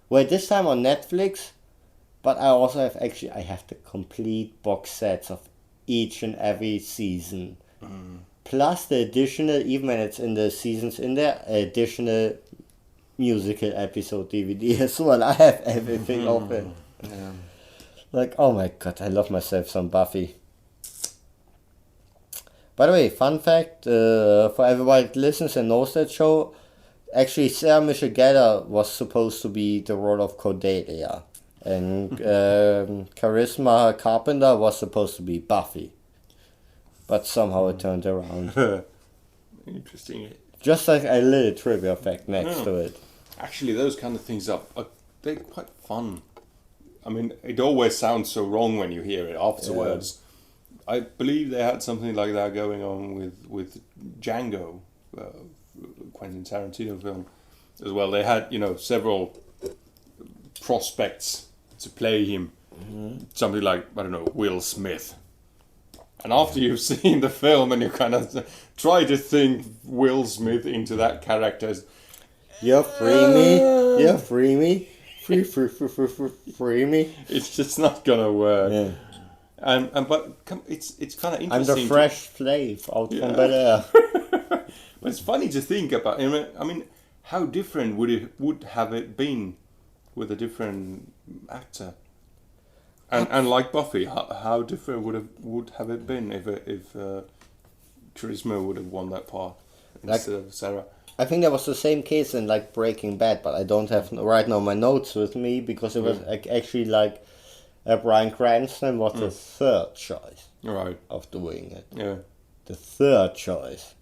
Well, this time on Netflix, but I also have I have the complete box sets of each and every season. Plus the additional, even when it's in the seasons in there, additional musical episode DVD as well. I have everything of it. Yeah. Like, oh my god, I love myself some Buffy. By the way, fun fact, for everybody that listens and knows that show, actually Sarah Michelle Gellar was supposed to be the role of Cordelia. And Charisma Carpenter was supposed to be Buffy. But somehow it turned around. Interesting. Just like a little trivia fact next to it. Actually, those kind of things are they're quite fun. I mean, it always sounds so wrong when you hear it afterwards. I believe they had something like that going on with Django, Quentin Tarantino film, as well. They had, several prospects to play him. Mm-hmm. Something like, I don't know, Will Smith. And after you've seen the film and you kind of try to think Will Smith into that character. You free me? You free me? Free me? It's just not gonna work. Yeah. But it's kind of interesting. I'm the fresh slave out from Bel Air. But it's funny to think about. I mean, how different would have it been with a different actor? And like Buffy, how different would have it been if Charisma would have won that part instead of Sarah? I think that was the same case in like Breaking Bad, but I don't have right now my notes with me because it was actually like Bryan Cranston was the third choice of doing it. Yeah, the third choice.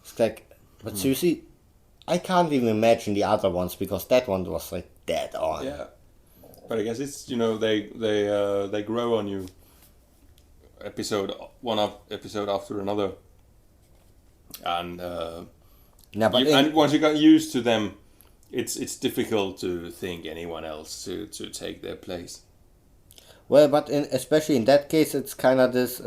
It's like, but seriously, I can't even imagine the other ones because that one was like dead on. Yeah, but I guess it's they grow on you. One episode after another, and. And once you got used to them, it's difficult to think anyone else to take their place. Well, but especially in that case, it's kind of this.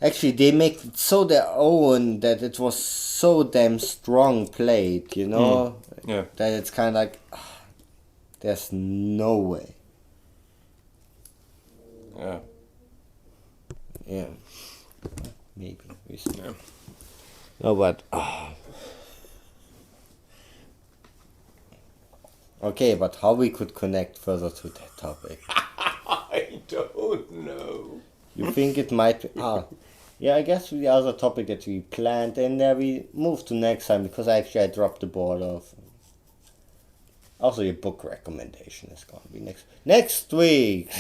Actually, they make it so their own that it was so damn strong played, Yeah. That it's kind of like, there's no way. Yeah. Yeah. Maybe. Yeah. No, but okay, but how we could connect further to that topic? I don't know. You think it might? Yeah, I guess the other topic that we planned and there we move to next time because I dropped the ball off. Also, your book recommendation is gonna be next week's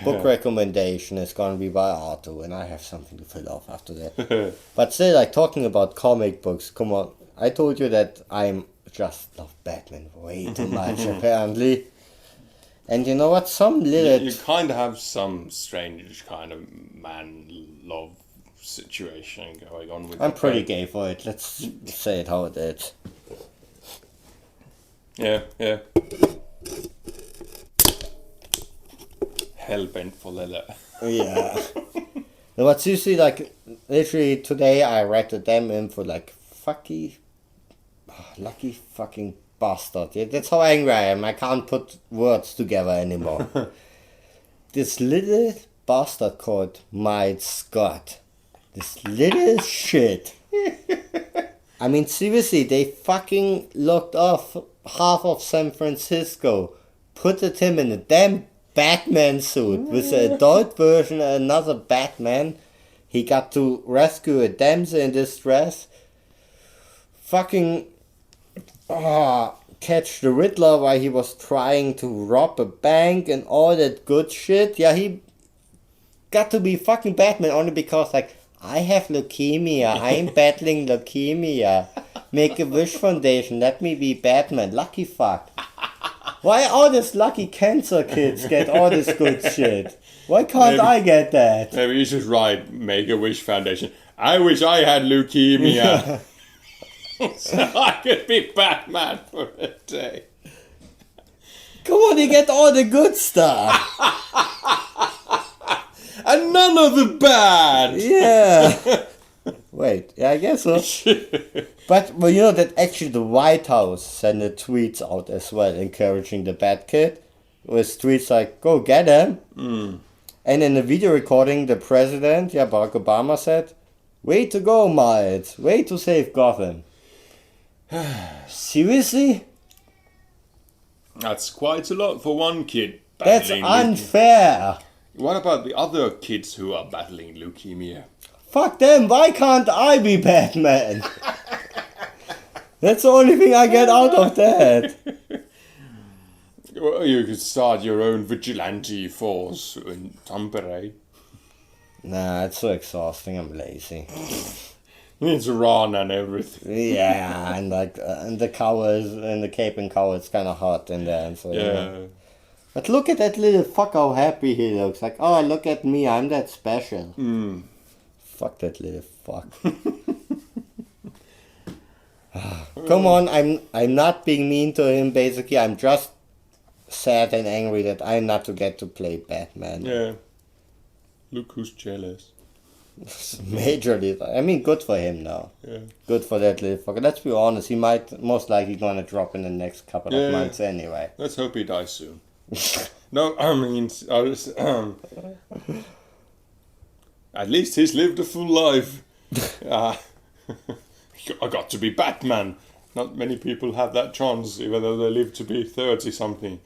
book recommendation is gonna be by Arto, and I have something to fill off after that. But still, like talking about comic books, come on! I told you that I'm just love Batman way too much apparently, and you know what? Some little you kind of have some strange kind of man love situation going on with. I'm pretty gay for it. Let's say it how it is. Yeah. Hellbent for leather. Yeah. No, but seriously, like, literally today I read the damn info, like, lucky fucking bastard. Yeah, that's how angry I am. I can't put words together anymore. This little bastard called Miles Scott. This little shit. I mean, seriously, they fucking locked off half of San Francisco, put him in a damn Batman suit with the adult version and another Batman. He got to rescue a damsel in distress. Fucking catch the Riddler while he was trying to rob a bank and all that good shit. Yeah, he got to be fucking Batman only because, like, I have leukemia. I'm battling leukemia. Make-A-Wish Foundation. Let me be Batman. Lucky fuck. Why all these lucky cancer kids get all this good shit? Why can't I get that? Maybe you should write Make-A-Wish Foundation. I wish I had leukemia. So I could be Batman for a day. Come on, you get all the good stuff. And none of the bad. Yeah. Wait, yeah, I guess so. But well, you know that actually the White House sent the tweets out as well, encouraging the bad kid, with tweets like, "Go get him." And in the video recording, the president, Barack Obama, said, "Way to go, Miles. Way to save Gotham." Seriously? That's quite a lot for one kid. That's battling unfair. What about the other kids who are battling leukemia? Fuck them. Why can't I be Batman? That's the only thing I get out of that. Well, you could start your own vigilante force in Tampere. Nah, it's so exhausting. I'm lazy. It's run and everything. Yeah, and and the cowers and the cape and cowl, it's kind of hot in there. And so, Yeah. But look at that little fuck, how happy he looks. Like, oh, look at me, I'm that special. Fuck that little fuck. Come on, I'm not being mean to him. Basically, I'm just sad and angry that I'm not to get to play Batman. Yeah. Look who's jealous. Majorly. I mean, good for him now. Yeah. Good for that little fucker. Let's be honest, he might most likely gonna drop in the next couple of months anyway. Let's hope he dies soon. No, I mean, at least he's lived a full life. I got to be Batman. Not many people have that chance, even though they live to be 30-something.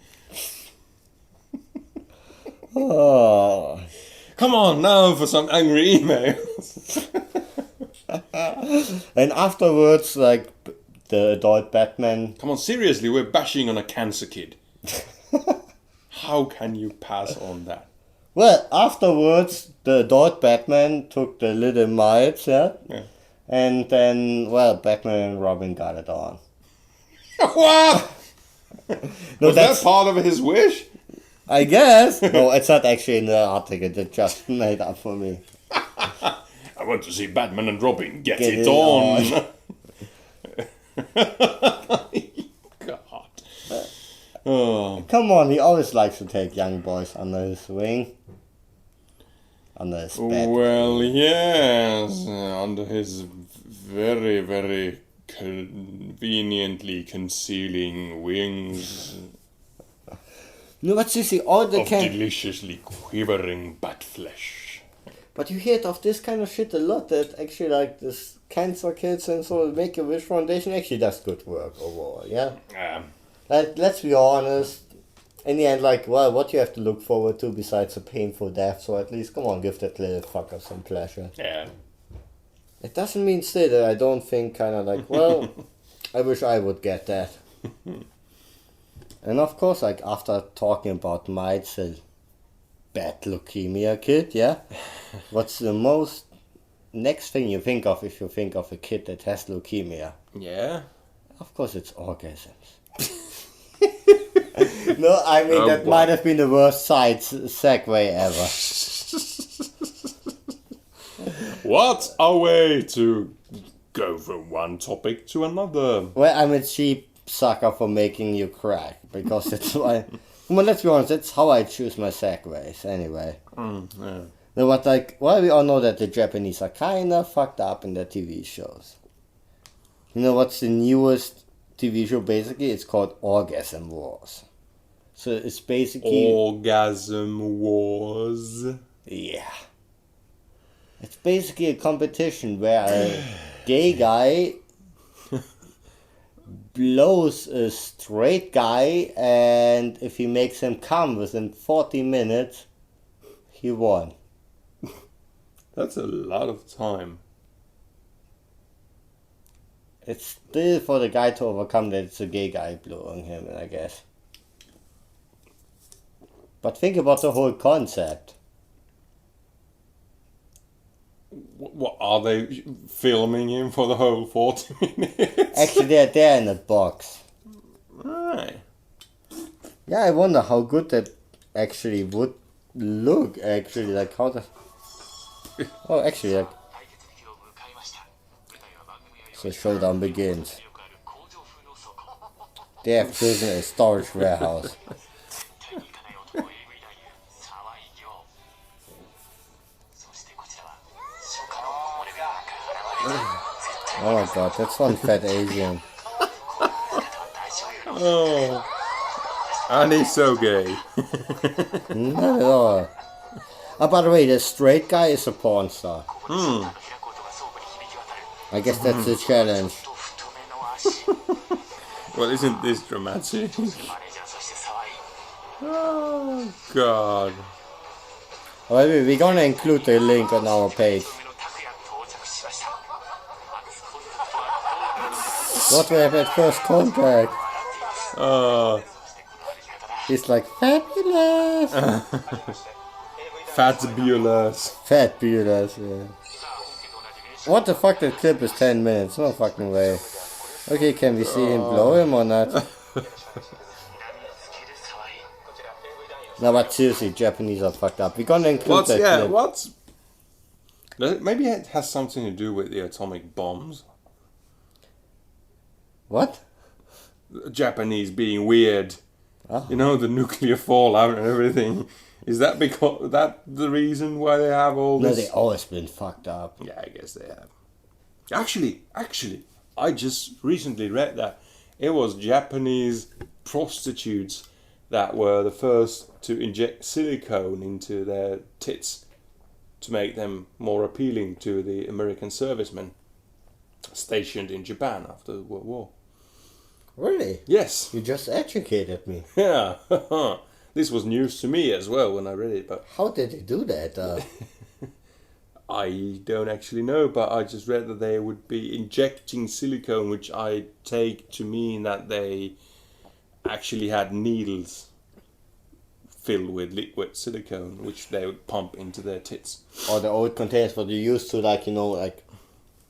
Oh. Come on, now for some angry emails. And afterwards, like, the adult Batman... Come on, seriously, we're bashing on a cancer kid. How can you pass on that? Well, afterwards, the adult Batman took the little mites, yeah? And then, well, Batman and Robin got it on. What? No, Was that part of his wish? I guess. No, it's not actually in the article. They just made up for me. I want to see Batman and Robin get Get it it on. God. Oh. Come on, he always likes to take young boys under his wing. Under his bed. Well, yes, under his very, very conveniently concealing wings No, but you see, all the of deliciously quivering bat flesh. But you hear of this kind of shit a lot, that actually, like, this cancer kids and so Make-A-Wish Foundation actually does good work overall, yeah? Like, let's be honest, in the end, like, well, what you have to look forward to besides a painful death, so at least, come on, give that little fucker some pleasure. Yeah. It doesn't mean still that I don't think kind of like, well, I wish I would get that. And of course, like, after talking about mites, a bad leukemia kid, yeah? What's the most next thing you think of if you think of a kid that has leukemia? Yeah? Of course, it's orgasms. No, I mean, that might have been the worst segue ever. What a way to go from one topic to another. Well, I'm a cheap sucker for making you cry, because that's why... Well, let's be honest, that's how I choose my segues, anyway. Yeah. No, but like, well, we all know that the Japanese are kinda fucked up in their TV shows. You know what's the newest TV show, basically? It's called Orgasm Wars. So it's basically... Orgasm Wars. Yeah. It's basically a competition where a gay guy blows a straight guy, and if he makes him come within 40 minutes, he won. That's a lot of time. It's still for the guy to overcome that it's a gay guy blowing him, I guess. But think about the whole concept. What are they filming him for the whole 40 minutes? Actually, they're in a box. Right. Yeah, I wonder how good that actually would look, actually, like how the... Oh, actually, like... So showdown begins. They have chosen a storage warehouse. Oh my god, that's one fat Asian. Oh. And he's so gay. Not at all. Oh, by the way, the straight guy is a porn star. I guess that's the challenge. Well, isn't this dramatic? Oh, God. Well, we're gonna include the link on our page. What we have at first contact. He's like, fabulous! Fabulous. Fabulous, yeah. What the fuck, that clip is 10 minutes, no fucking way. Okay, can we see him blow him or not? No, but seriously, Japanese are fucked up. We're gonna include that clip. Maybe it has something to do with the atomic bombs. What? Japanese being weird. Oh. You know, the nuclear fallout and everything. Is that the reason why they have all this? No, they always been fucked up. Yeah, I guess they have. Actually, I just recently read that it was Japanese prostitutes that were the first to inject silicone into their tits to make them more appealing to the American servicemen stationed in Japan after the World War. Really? Yes. You just educated me. Yeah. This was news to me as well when I read it, but How did you do that? I don't actually know, but I just read that they would be injecting silicone, which I take to mean that they actually had needles filled with liquid silicone, which they would pump into their tits. Or the old containers what you used to, like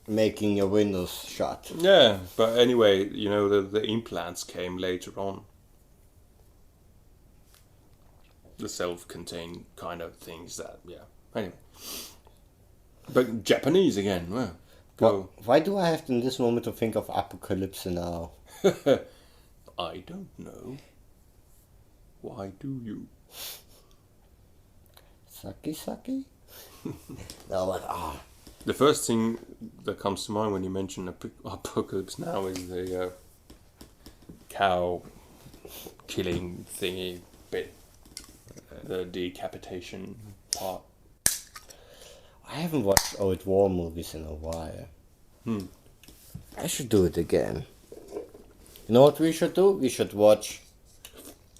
making your windows shut. Yeah, but anyway, the implants came later on. The self-contained kind of things that, yeah. Anyway. But Japanese again, well, go. Why do I have in this moment to think of Apocalypse now? I don't know. Why do you? Saki? No, but The first thing that comes to mind when you mention Apocalypse Now is the cow killing thingy bit. The decapitation part. I haven't watched old war movies in a while. I should do it again. You know what we should do? We should watch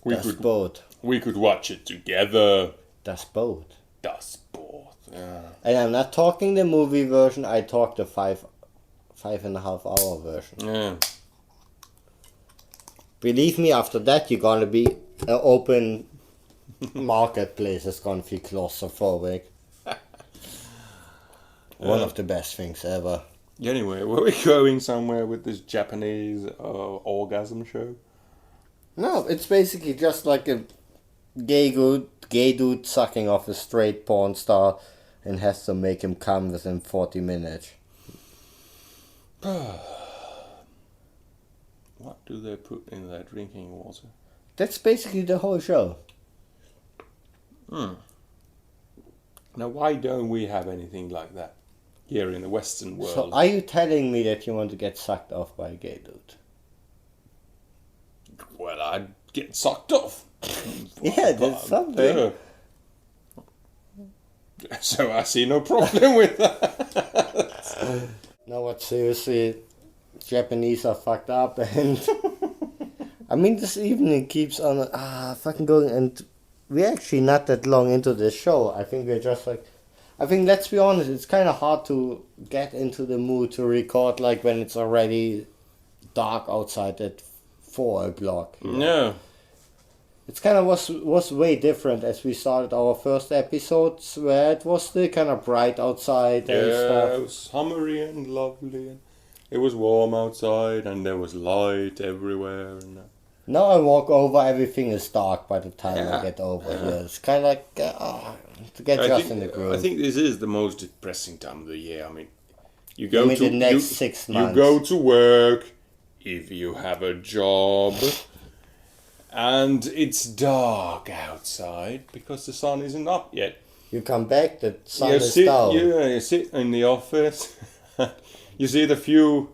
Das Boot. We could watch it together. Das Boot. Das Boot. Yeah. And I'm not talking the movie version, I talk the 5.5 hour version. Yeah. Believe me, after that you're gonna be an open marketplace is gonna be claustrophobic. One of the best things ever. Anyway, were we going somewhere with this Japanese orgasm show? No, it's basically just like a gay dude sucking off a straight porn star and has to make him come within 40 minutes. What do they put in their drinking water? That's basically the whole show. Now, why don't we have anything like that here in the Western world? So are you telling me that you want to get sucked off by a gay dude? Well, I'd get sucked off. Yeah, that's something. So I see no problem with that. No, but seriously, Japanese are fucked up, and I mean, this evening keeps on fucking going, and we're actually not that long into this show. I think we're just like, let's be honest, it's kind of hard to get into the mood to record like when it's already dark outside at 4 o'clock. Yeah. It's kind of was way different as we started our first episodes, where it was still kind of bright outside and stuff. It was summery and lovely, and it was warm outside, and there was light everywhere. And now I walk over, everything is dark by the time I get over here. It's kind of like to get in the groove. I think this is the most depressing time of the year. I mean, you go the next 6 months. You go to work if you have a job. And it's dark outside because the sun isn't up yet. You come back, the sun is down. You sit in the office. You see the few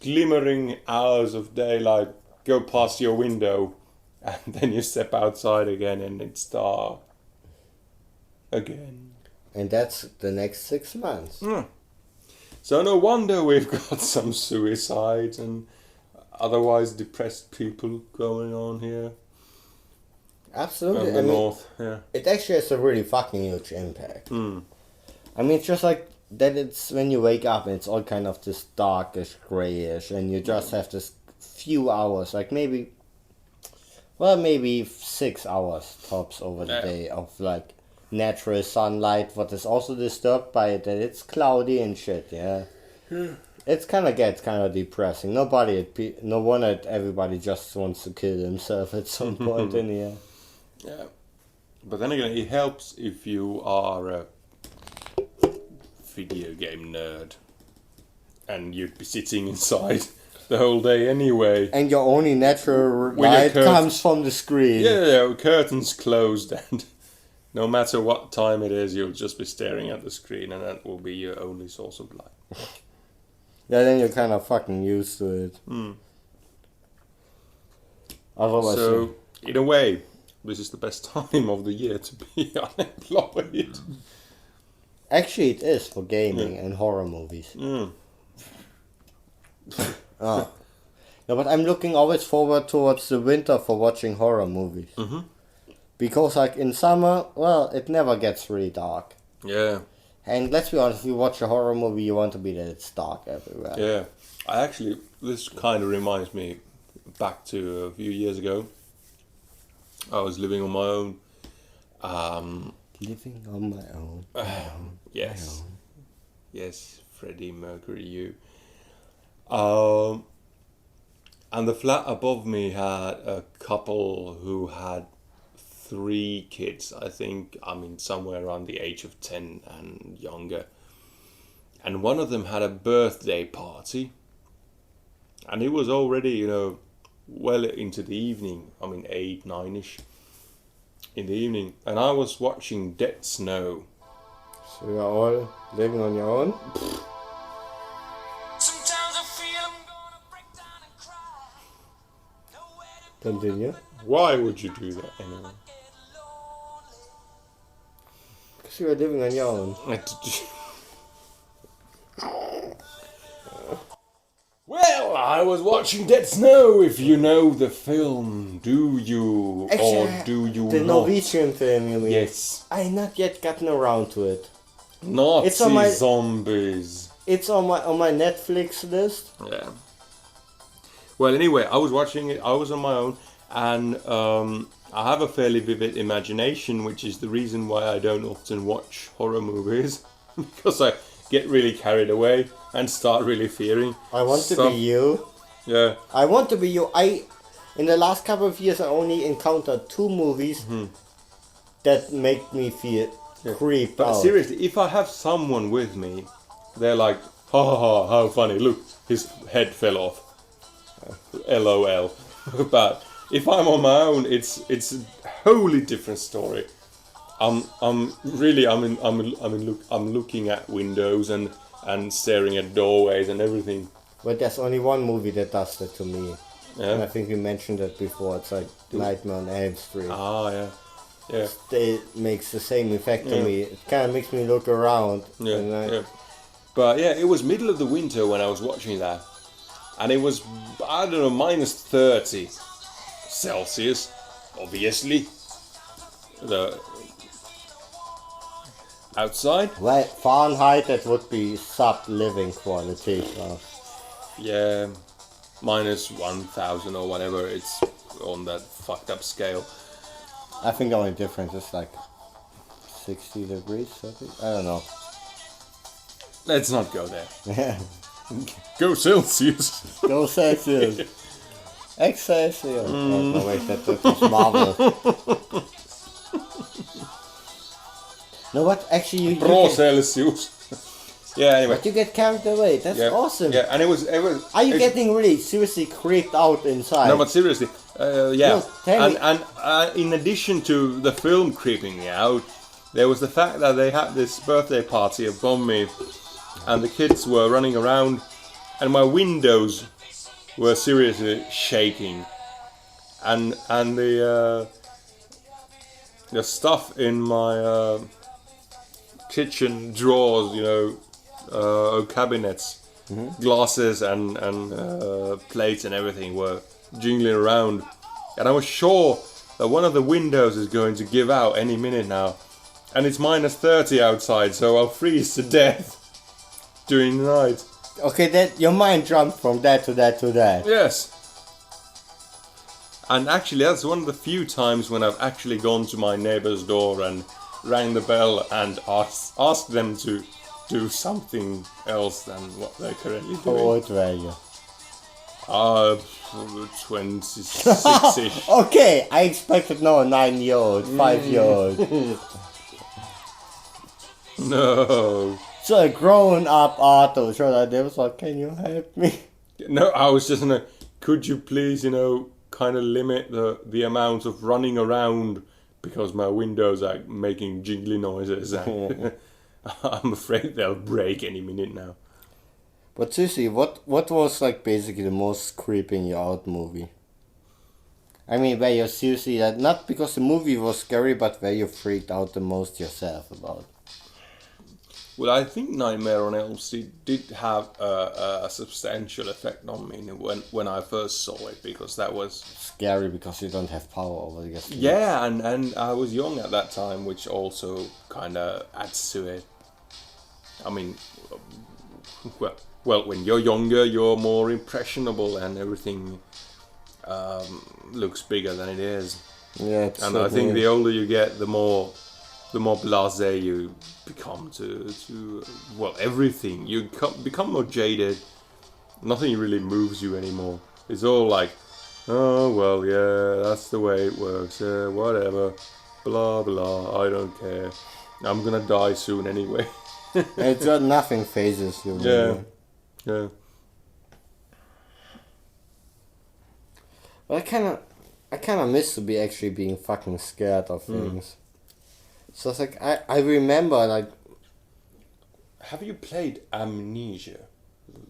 glimmering hours of daylight go past your window. And then you step outside again and it's dark. Again. And that's the next 6 months. So no wonder we've got some suicides and otherwise depressed people going on here. Absolutely. and the north. Yeah. It actually has a really fucking huge impact. I mean, it's just like that. It's when you wake up and it's all kind of this darkish, grayish, and you just have this few hours, like maybe 6 hours tops over the day of like natural sunlight. What is also disturbed by it that it's cloudy and shit. Yeah. It's gets kind of depressing. No wonder everybody just wants to kill themselves at some point in here. Yeah. But then again, it helps if you are a video game nerd and you'd be sitting inside the whole day anyway. And your only natural With your light comes from the screen. Yeah, curtains closed, and no matter what time it is, you'll just be staring at the screen, and that will be your only source of light. Yeah, then you're kind of fucking used to it. Otherwise, So, in a way, this is the best time of the year to be unemployed. actually, it is for gaming and horror movies. No, but I'm looking always forward towards the winter for watching horror movies. Because, like, in summer, well, it never gets really dark. Yeah. And let's be honest, if you watch a horror movie, you want to be that it's dark everywhere. Yeah. This kind of reminds me back to a few years ago. I was living on my own. Living on my own. Yes. Yes, Freddie Mercury, you. And the flat above me had a couple who had 3 kids, I think, somewhere around the age of 10 and younger. And one of them had a birthday party. And it was already, well into the evening. 8, 9-ish in the evening. And I was watching Dead Snow. So you're all living on your own? Sometimes I feel I'm gonna break down and cry. Nowhere to Continue. Why would you do that anyway? get lonely. Because you're living on your own. Well, I was watching Dead Snow, if you know the film. Do you? Or do you The not? Norwegian film, you mean? Yes. I not yet gotten around to it. Nazi It's on my- zombies. It's on my Netflix list. Yeah. Well, anyway, I was watching it. I was on my own, and I have a fairly vivid imagination, which is the reason why I don't often watch horror movies, because I get really carried away and start really fearing. I want to stuff. be you. Yeah. I want to be you. In the last couple of years, I only encountered 2 movies that make me feel creeped But out. seriously, if I have someone with me, they're like, ha ha ha, how funny, look, his head fell off. LOL. But if I'm on my own, it's a wholly different story. I'm looking at windows and staring at doorways and everything. But there's only one movie that does that to me. And I Yeah. think we mentioned that before. It's like Nightmare on Elm Street. Ah, yeah. Yeah. It makes the same effect to Yeah. me. It kind of makes me look around. Yeah, and yeah. But yeah, it was middle of the winter when I was watching that. And it was, I don't know, minus 30 Celsius, obviously. The outside. Well, Fahrenheit, that would be sub-living quality. So. Yeah, minus 1,000 or whatever. It's on that fucked up scale. I think the only difference is like 60 degrees, something. I don't know. Let's not go there. Go Celsius. Go Celsius. Excelsior. Oh, no, wait, that was Marvel. No, but actually you Pro get, Celsius. Yeah, anyway. but you get carried away. That's Yeah, awesome. Yeah, and it was. Are you it- getting really seriously creeped out inside? No, but seriously, yeah. No, tell me. And in addition to the film creeping me out, there was the fact that they had this birthday party above me, and the kids were running around, and my windows were seriously shaking, and the stuff in my kitchen drawers, cabinets, glasses and plates and everything were jingling around, and I was sure that one of the windows is going to give out any minute now. And it's minus 30 outside, so I'll freeze to death during the night. Okay, that your mind jumped from that to that to that. Yes. And actually, that's one of the few times when I've actually gone to my neighbor's door and rang the bell and asked them to do something else than what they're currently How doing. old were you? 26-ish. Okay, I expected no 9-year-old, 5-year-old. No. So a grown up Arthur showed up. They was like, "Can you help me?" No, I was just gonna. Could you please, kind of limit the amount of running around because my windows are making jingly noises. And I'm afraid they'll break any minute now. But seriously, what was like basically the most creeping you out movie? I mean, where you seriously not because the movie was scary, but where you freaked out the most yourself about. Well, I think Nightmare on Elm Street did have a substantial effect on me when I first saw it, because that was Scary because you don't have power over your sleep. yeah, and I was young at that time, which also kind of adds to it. I mean, well, when you're younger, you're more impressionable, and everything looks bigger than it is. Yeah, it's And so I think weird. the older you get, the more blasé you become to everything. You become more jaded. Nothing really moves you anymore. It's all like, oh well, yeah, that's the way it works. Whatever, blah blah. I don't care. I'm gonna die soon anyway. It's got nothing phases you. Yeah, Really. yeah. But I kind of miss to be actually being fucking scared of things. So it's like I remember like Have you played Amnesia,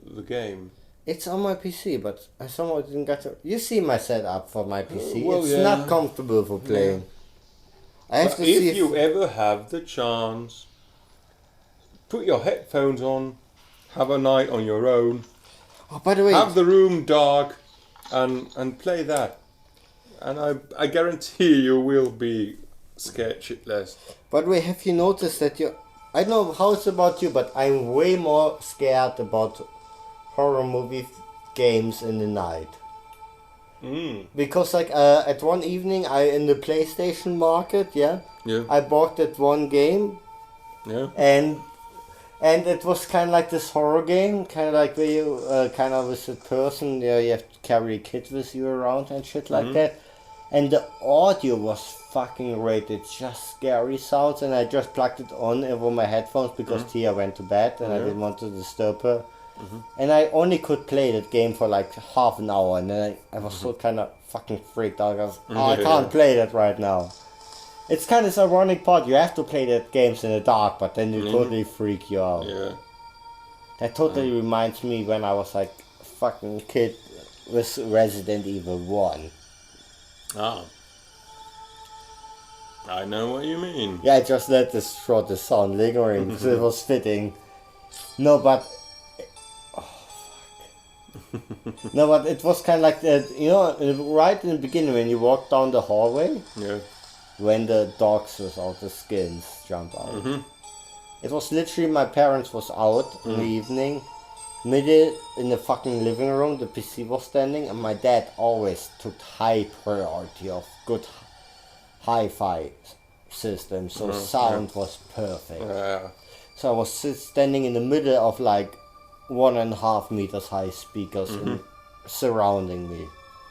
the game? it's on my PC, but I somehow didn't get to. You see my setup for my PC. Well, It's yeah. not comfortable for playing. I have But to see if you ever have the chance, put your headphones on, have a night on your own, Oh, by the way, have the room dark, and play that. And I guarantee you will be scared shitless. by the way, have you noticed that you? I don't know how it's about you, but I'm way more scared about horror movie games in the night. Because like at one evening I in the PlayStation market, yeah, Yeah, I bought that one game, yeah. and it was kind of like this horror game, kind of like where you kind of with a person, you have to carry a kid with you around and shit like that. And the audio was fucking great. It's just scary sounds, and I just plugged it on over my headphones because Tia went to bed and I didn't want to disturb her. And I only could play that game for like half an hour, and then I was so kind of fucking freaked out. I was, I can't play that right now. It's kind of ironic part. You have to play that games in the dark, but then you totally freak you out. Yeah. That totally reminds me when I was like a fucking kid with Resident Evil 1. Ah. I know what you mean. Yeah, I just let this shortest sound lingering because it was fitting. No, but... Oh, fuck. No, but it was kind of like that, you know, right in the beginning when you walk down the hallway, Yeah. when the dogs without the skins jump out. It was literally my parents was out in the evening, middle in the fucking living room, the PC was standing, and my dad always took high priority of good hi-fi system, so sound was perfect. Yeah. So I was standing in the middle of like 1.5 meters high speakers surrounding me.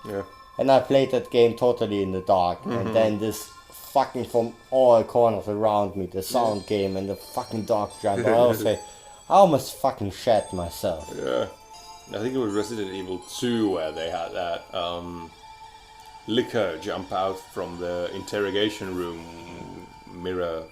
Yeah. And I played that game totally in the dark, and then this fucking from all corners around me, the sound came and the fucking dog jumped. I almost fucking shat myself. Yeah. I think it was Resident Evil 2 where they had that liquor jump out from the interrogation room mirror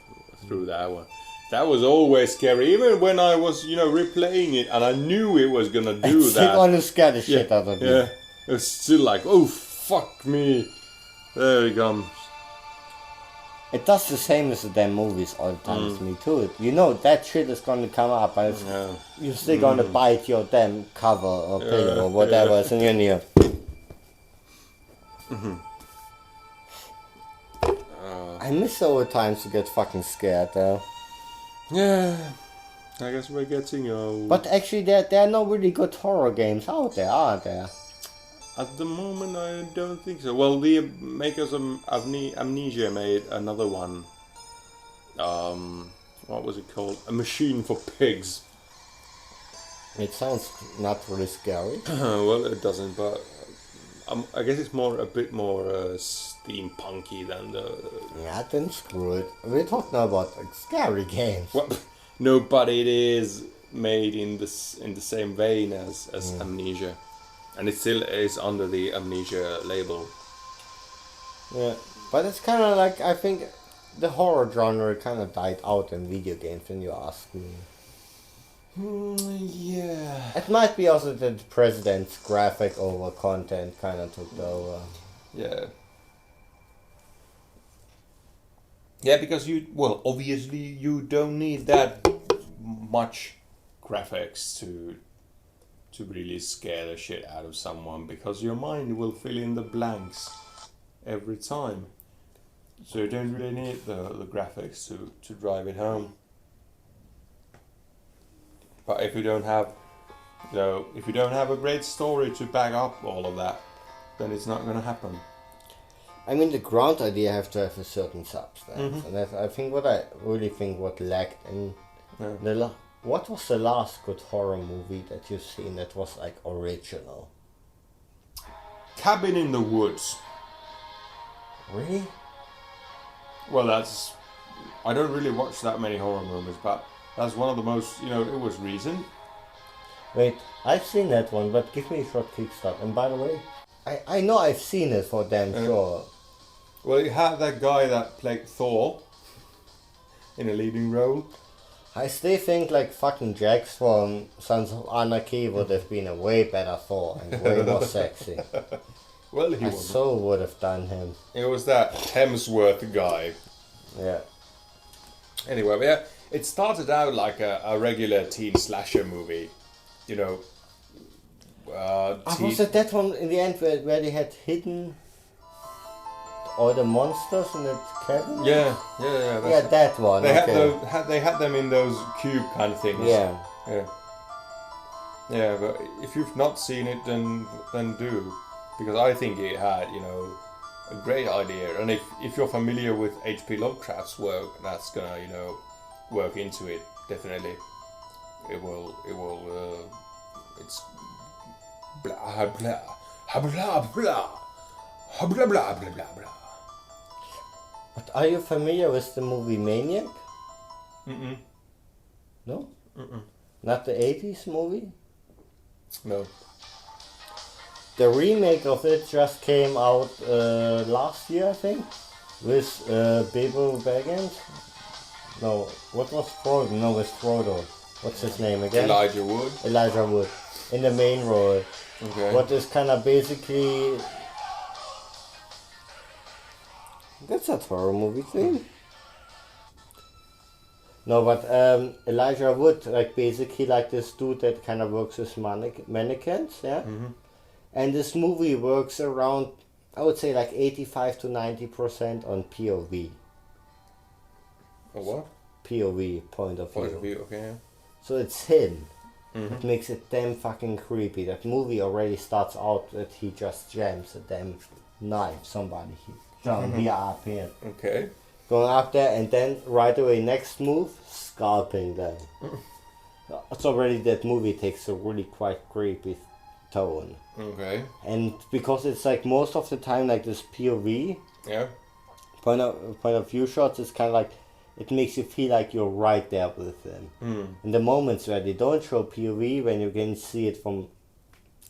through that one. That was always scary, even when I was, replaying it and I knew it was gonna do It's that. gonna scare the shit out of you. Yeah, it was still like, oh fuck me. There he comes. It does the same as the damn movies all the time to me too. You know that shit is gonna come up, and it's, Yeah. you're still gonna bite your damn cover or pillow or whatever is in your ear. miss the old times to get fucking scared though. Yeah, I guess we're getting old. But actually, there are no really good horror games out there, are there? At the moment, I don't think so. Well, the makers of Amnesia made another one. What was it called? A Machine for Pigs. It sounds not really scary. Well, it doesn't, but I guess it's a bit more steampunky than the. Yeah, then screw it. We're talking about like, scary games. Well, no, but it is made in the same vein as Amnesia, and it still is under the Amnesia label. Yeah, but it's kind of like, I think the horror genre kind of died out in video games when you ask me. Yeah. It might be also that the president's graphic over content kind of took over. Yeah. Yeah, because obviously you don't need that much graphics to really scare the shit out of someone, because your mind will fill in the blanks every time. So you don't really need the graphics to drive it home. But if you don't have a great story to back up all of that, then it's not gonna happen. I mean, the ground idea have to have a certain substance, and that's, I think, what lacked in what was the last good horror movie that you've seen that was like original? Cabin in the Woods. Really? Well, I don't really watch that many horror movies, but that's one of the most, it was recent. Wait, I've seen that one, but give me a short kickstart. And by the way, I know I've seen it for damn sure. Well, it had that guy that played Thor in a leading role. I still think like fucking Jax from Sons of Anarchy would have been a way better Thor and way more sexy. Well, he I was. so would have done him. It was that Hemsworth guy. Yeah. Anyway, but yeah, it started out like a regular teen slasher movie, Was it that one in the end where they had hidden all the monsters in that cabin? Yeah. Yeah, that one. They had them in those cube kind of things. Yeah. Yeah, but if you've not seen it, then do, because I think it had a great idea, and if you're familiar with H.P. Lovecraft's work, that's gonna work into it definitely. It will. It's blah blah blah blah blah blah blah blah blah. But are you familiar with the movie Maniac? Mm-mm. No? Mm-mm. Not the 80s movie? No. The remake of it just came out last year, I think, with Bilbo Baggins. No, what was Frodo? No, with Frodo. What's his name again? Elijah Wood. Elijah Wood, in the main role. Okay. What is kind of basically... That's not horror movie thing. No, but Elijah Wood, like basically like this dude that kind of works with mannequins, yeah? Mm-hmm. And this movie works around, I would say like 85 to 90% on POV. A what? POV, point of view. Point of view, okay. So it's him. Mm-hmm. It makes it damn fucking creepy. That movie already starts out that he just jams a damn knife, somebody down here up here. Okay. Going up there and then right away next move, scalping them. It's already that movie takes a really quite creepy tone. Okay. And because it's like most of the time like this POV, Yeah. point of view shots, it's kind of like it makes you feel like you're right there with them. In the moments where they don't show POV, when you can see it from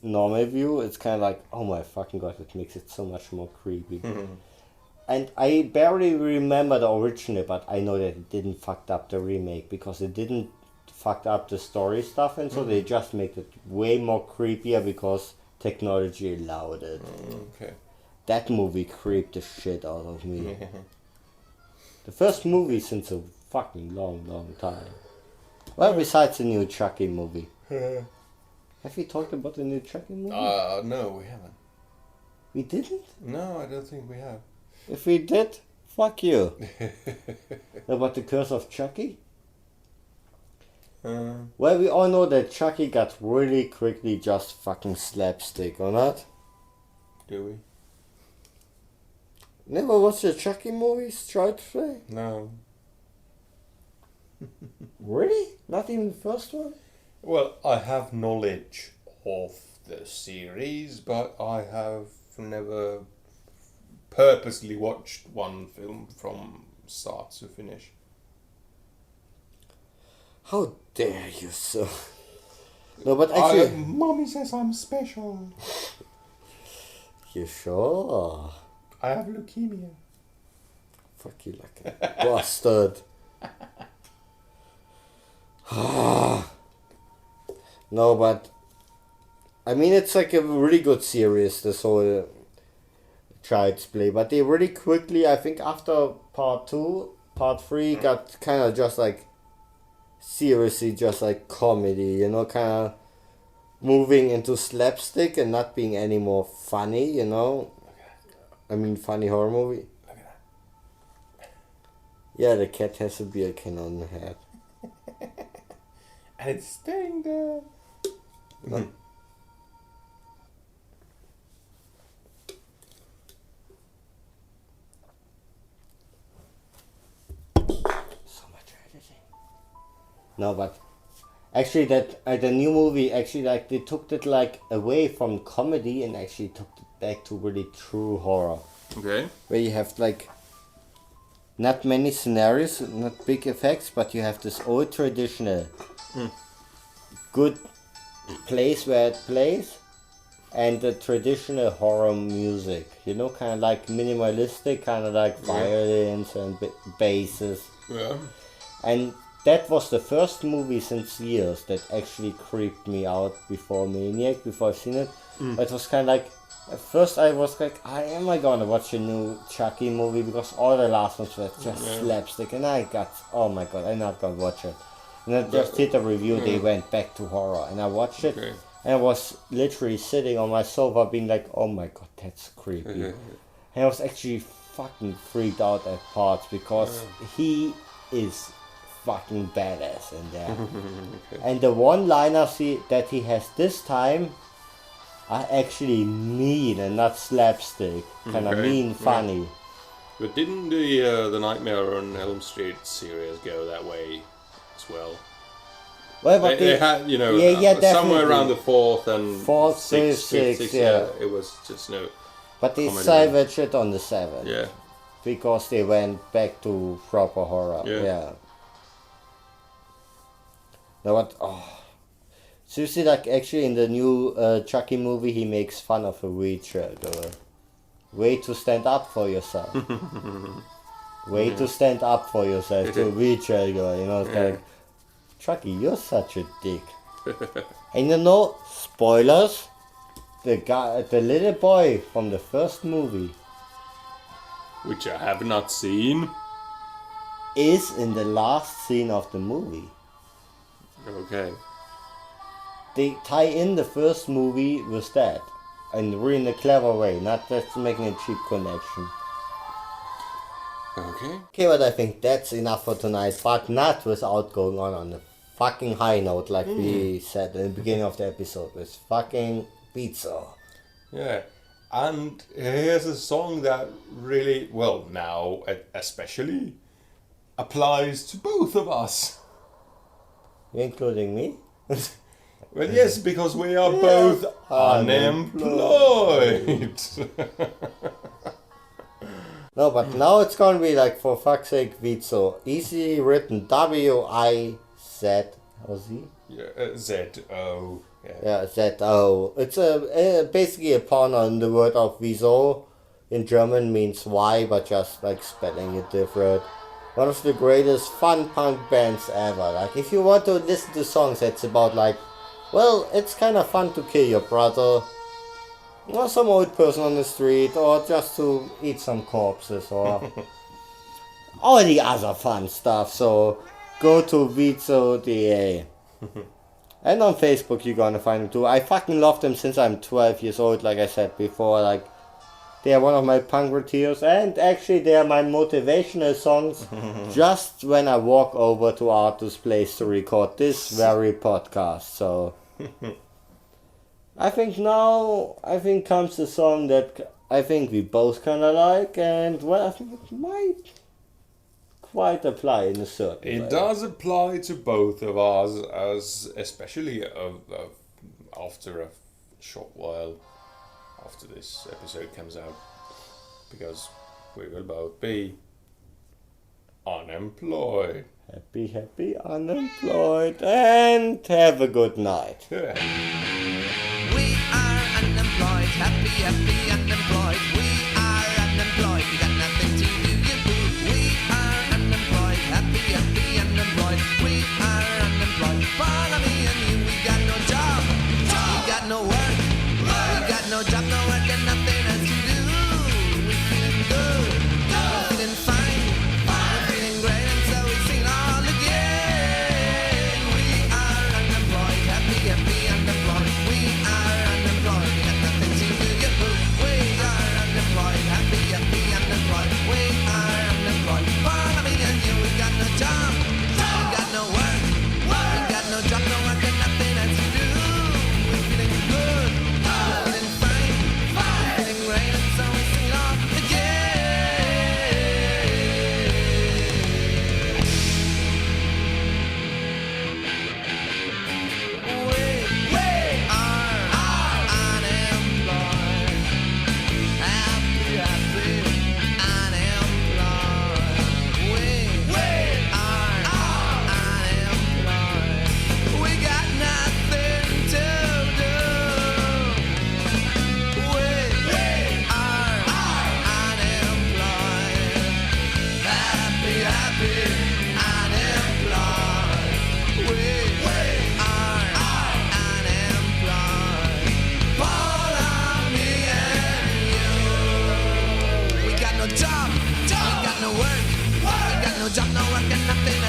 normal view, it's kind of like, oh my fucking god, it makes it so much more creepy. And I barely remember the original, but I know that it didn't fucked up the remake because it didn't fucked up the story stuff, and so they just make it way more creepier because technology allowed it. Okay. That movie creeped the shit out of me. The first movie since a fucking long time. Well, besides the new Chucky movie. Have we talked about the new Chucky movie? No, we haven't. We didn't? No, I don't think we have. If we did, Fuck you. About the Curse of Chucky? Well, we all know that Chucky got really quickly just fucking slapstick, or not? Do we? Never watched the Chucky movies, tried to play? No. Really? Not even the first one? Well, I have knowledge of the series, but I have never purposely watched one film from start to finish. How dare you, sir? No, but actually... Mommy says I'm special. You sure? I have leukemia. Fuck you like a bastard. No, but... I mean, it's like a really good series, this whole Child's Play. But they really quickly, I think after part 2, part 3 got kind of just like... seriously just like comedy, you know, kind of moving into slapstick and not being any more funny, you know. I mean, funny horror movie. Look at that. Yeah, the cat has a beer can on the head. And it's staying there. So much editing. No, but actually that the new movie actually like they took it like away from comedy and actually took it back to really true horror, Okay. where you have like not many scenarios, not big effects, but you have this old traditional good place where it plays and the traditional horror music, you know, kind of like minimalistic, kind of like violins and basses. Yeah. And that was the first movie since years that actually creeped me out before Maniac, before I've seen it. It was kind of like, at first I was like, am I gonna watch a new Chucky movie? Because all the last ones were just slapstick, and I got, oh my god, I'm not gonna watch it. And I just did a review, they went back to horror, and I watched it, Okay. and I was literally sitting on my sofa being like, oh my god, that's creepy. And I was actually fucking freaked out at parts, because he is fucking badass in there. And the one-liners that he has this time are actually mean and not slapstick. Kind of Okay, mean, yeah. funny. But didn't the Nightmare on Elm Street series go that way as well? Well, but They had, you know, yeah, somewhere definitely. around the fourth and Fourth, sixth, fifth, sixth, yeah. it was just no. But they comedy. savaged it on the 7th. Yeah. Because they went back to proper horror. Yeah. Yeah. No, what? Oh. So you see, like, actually in the new Chucky movie, he makes fun of a wheelchair girl. Way to stand up for yourself. Way to stand up for yourself to a wheelchair girl. You know, it's like, Chucky, you're such a dick. And you know, spoilers, the little boy from the first movie Which I have not seen. is in the last scene of the movie. Okay. They tie in the first movie with that, and really in a clever way, not just making a cheap connection. Okay. Okay, but I think that's enough for tonight, but not without going on a fucking high note, like we said in the beginning of the episode, with fucking pizza. Yeah. And here's a song that really, well, now especially, applies to both of us. Including me? Well, yes, because we are both unemployed. No, but now it's gonna be like, for fuck's sake, Vizo. Easy written W-I-Z. How's he? Yeah, Z-O. Yeah. Yeah, Z-O. It's basically a pun on the word of wieso. In German means why, but just like spelling it different. One of the greatest fun punk bands ever. Like, if you want to listen to songs that's about like, well, it's kind of fun to kill your brother, or some old person on the street, or just to eat some corpses, or all the other fun stuff. So go to Vizo.de. And on Facebook you're gonna find them too. I fucking love them since I'm 12 years old, like I said before. Like, They are one of my punk routines, and actually they are my motivational songs just when I walk over to Arthur's place to record this very podcast. So I think comes the song that I think we both kind of like, and well, I think it might quite apply in a certain way. It does apply to both of us, as especially after a short while after this episode comes out, because we will both be unemployed. Happy, unemployed, and have a good night. Yeah. We are unemployed, happy, unemployed. We are unemployed, we got nothing to do. We are unemployed, happy, unemployed. We are unemployed. Follow me and you, we got no job. We got no work. We got no job, no work, and nothing else to do. We feeling good, we're feeling fine, we're feeling great, and so we sing all again. We are unemployed, happy, unemployed. We are unemployed, we got nothing to do. We are unemployed, happy, unemployed. We are unemployed. Follow me and you, we got no job, we got no work, we got no job, no work, and nothing else to do. We're feeling good, we're feeling fine, we're feeling great, and so we sing it all again. We are unemployed, happy, unemployed. We are unemployed. We got nothing to do. We are unemployed, happy, unemployed. We are unemployed. Follow me and you. We got no job, we got no work, we got no job, no work, and nothing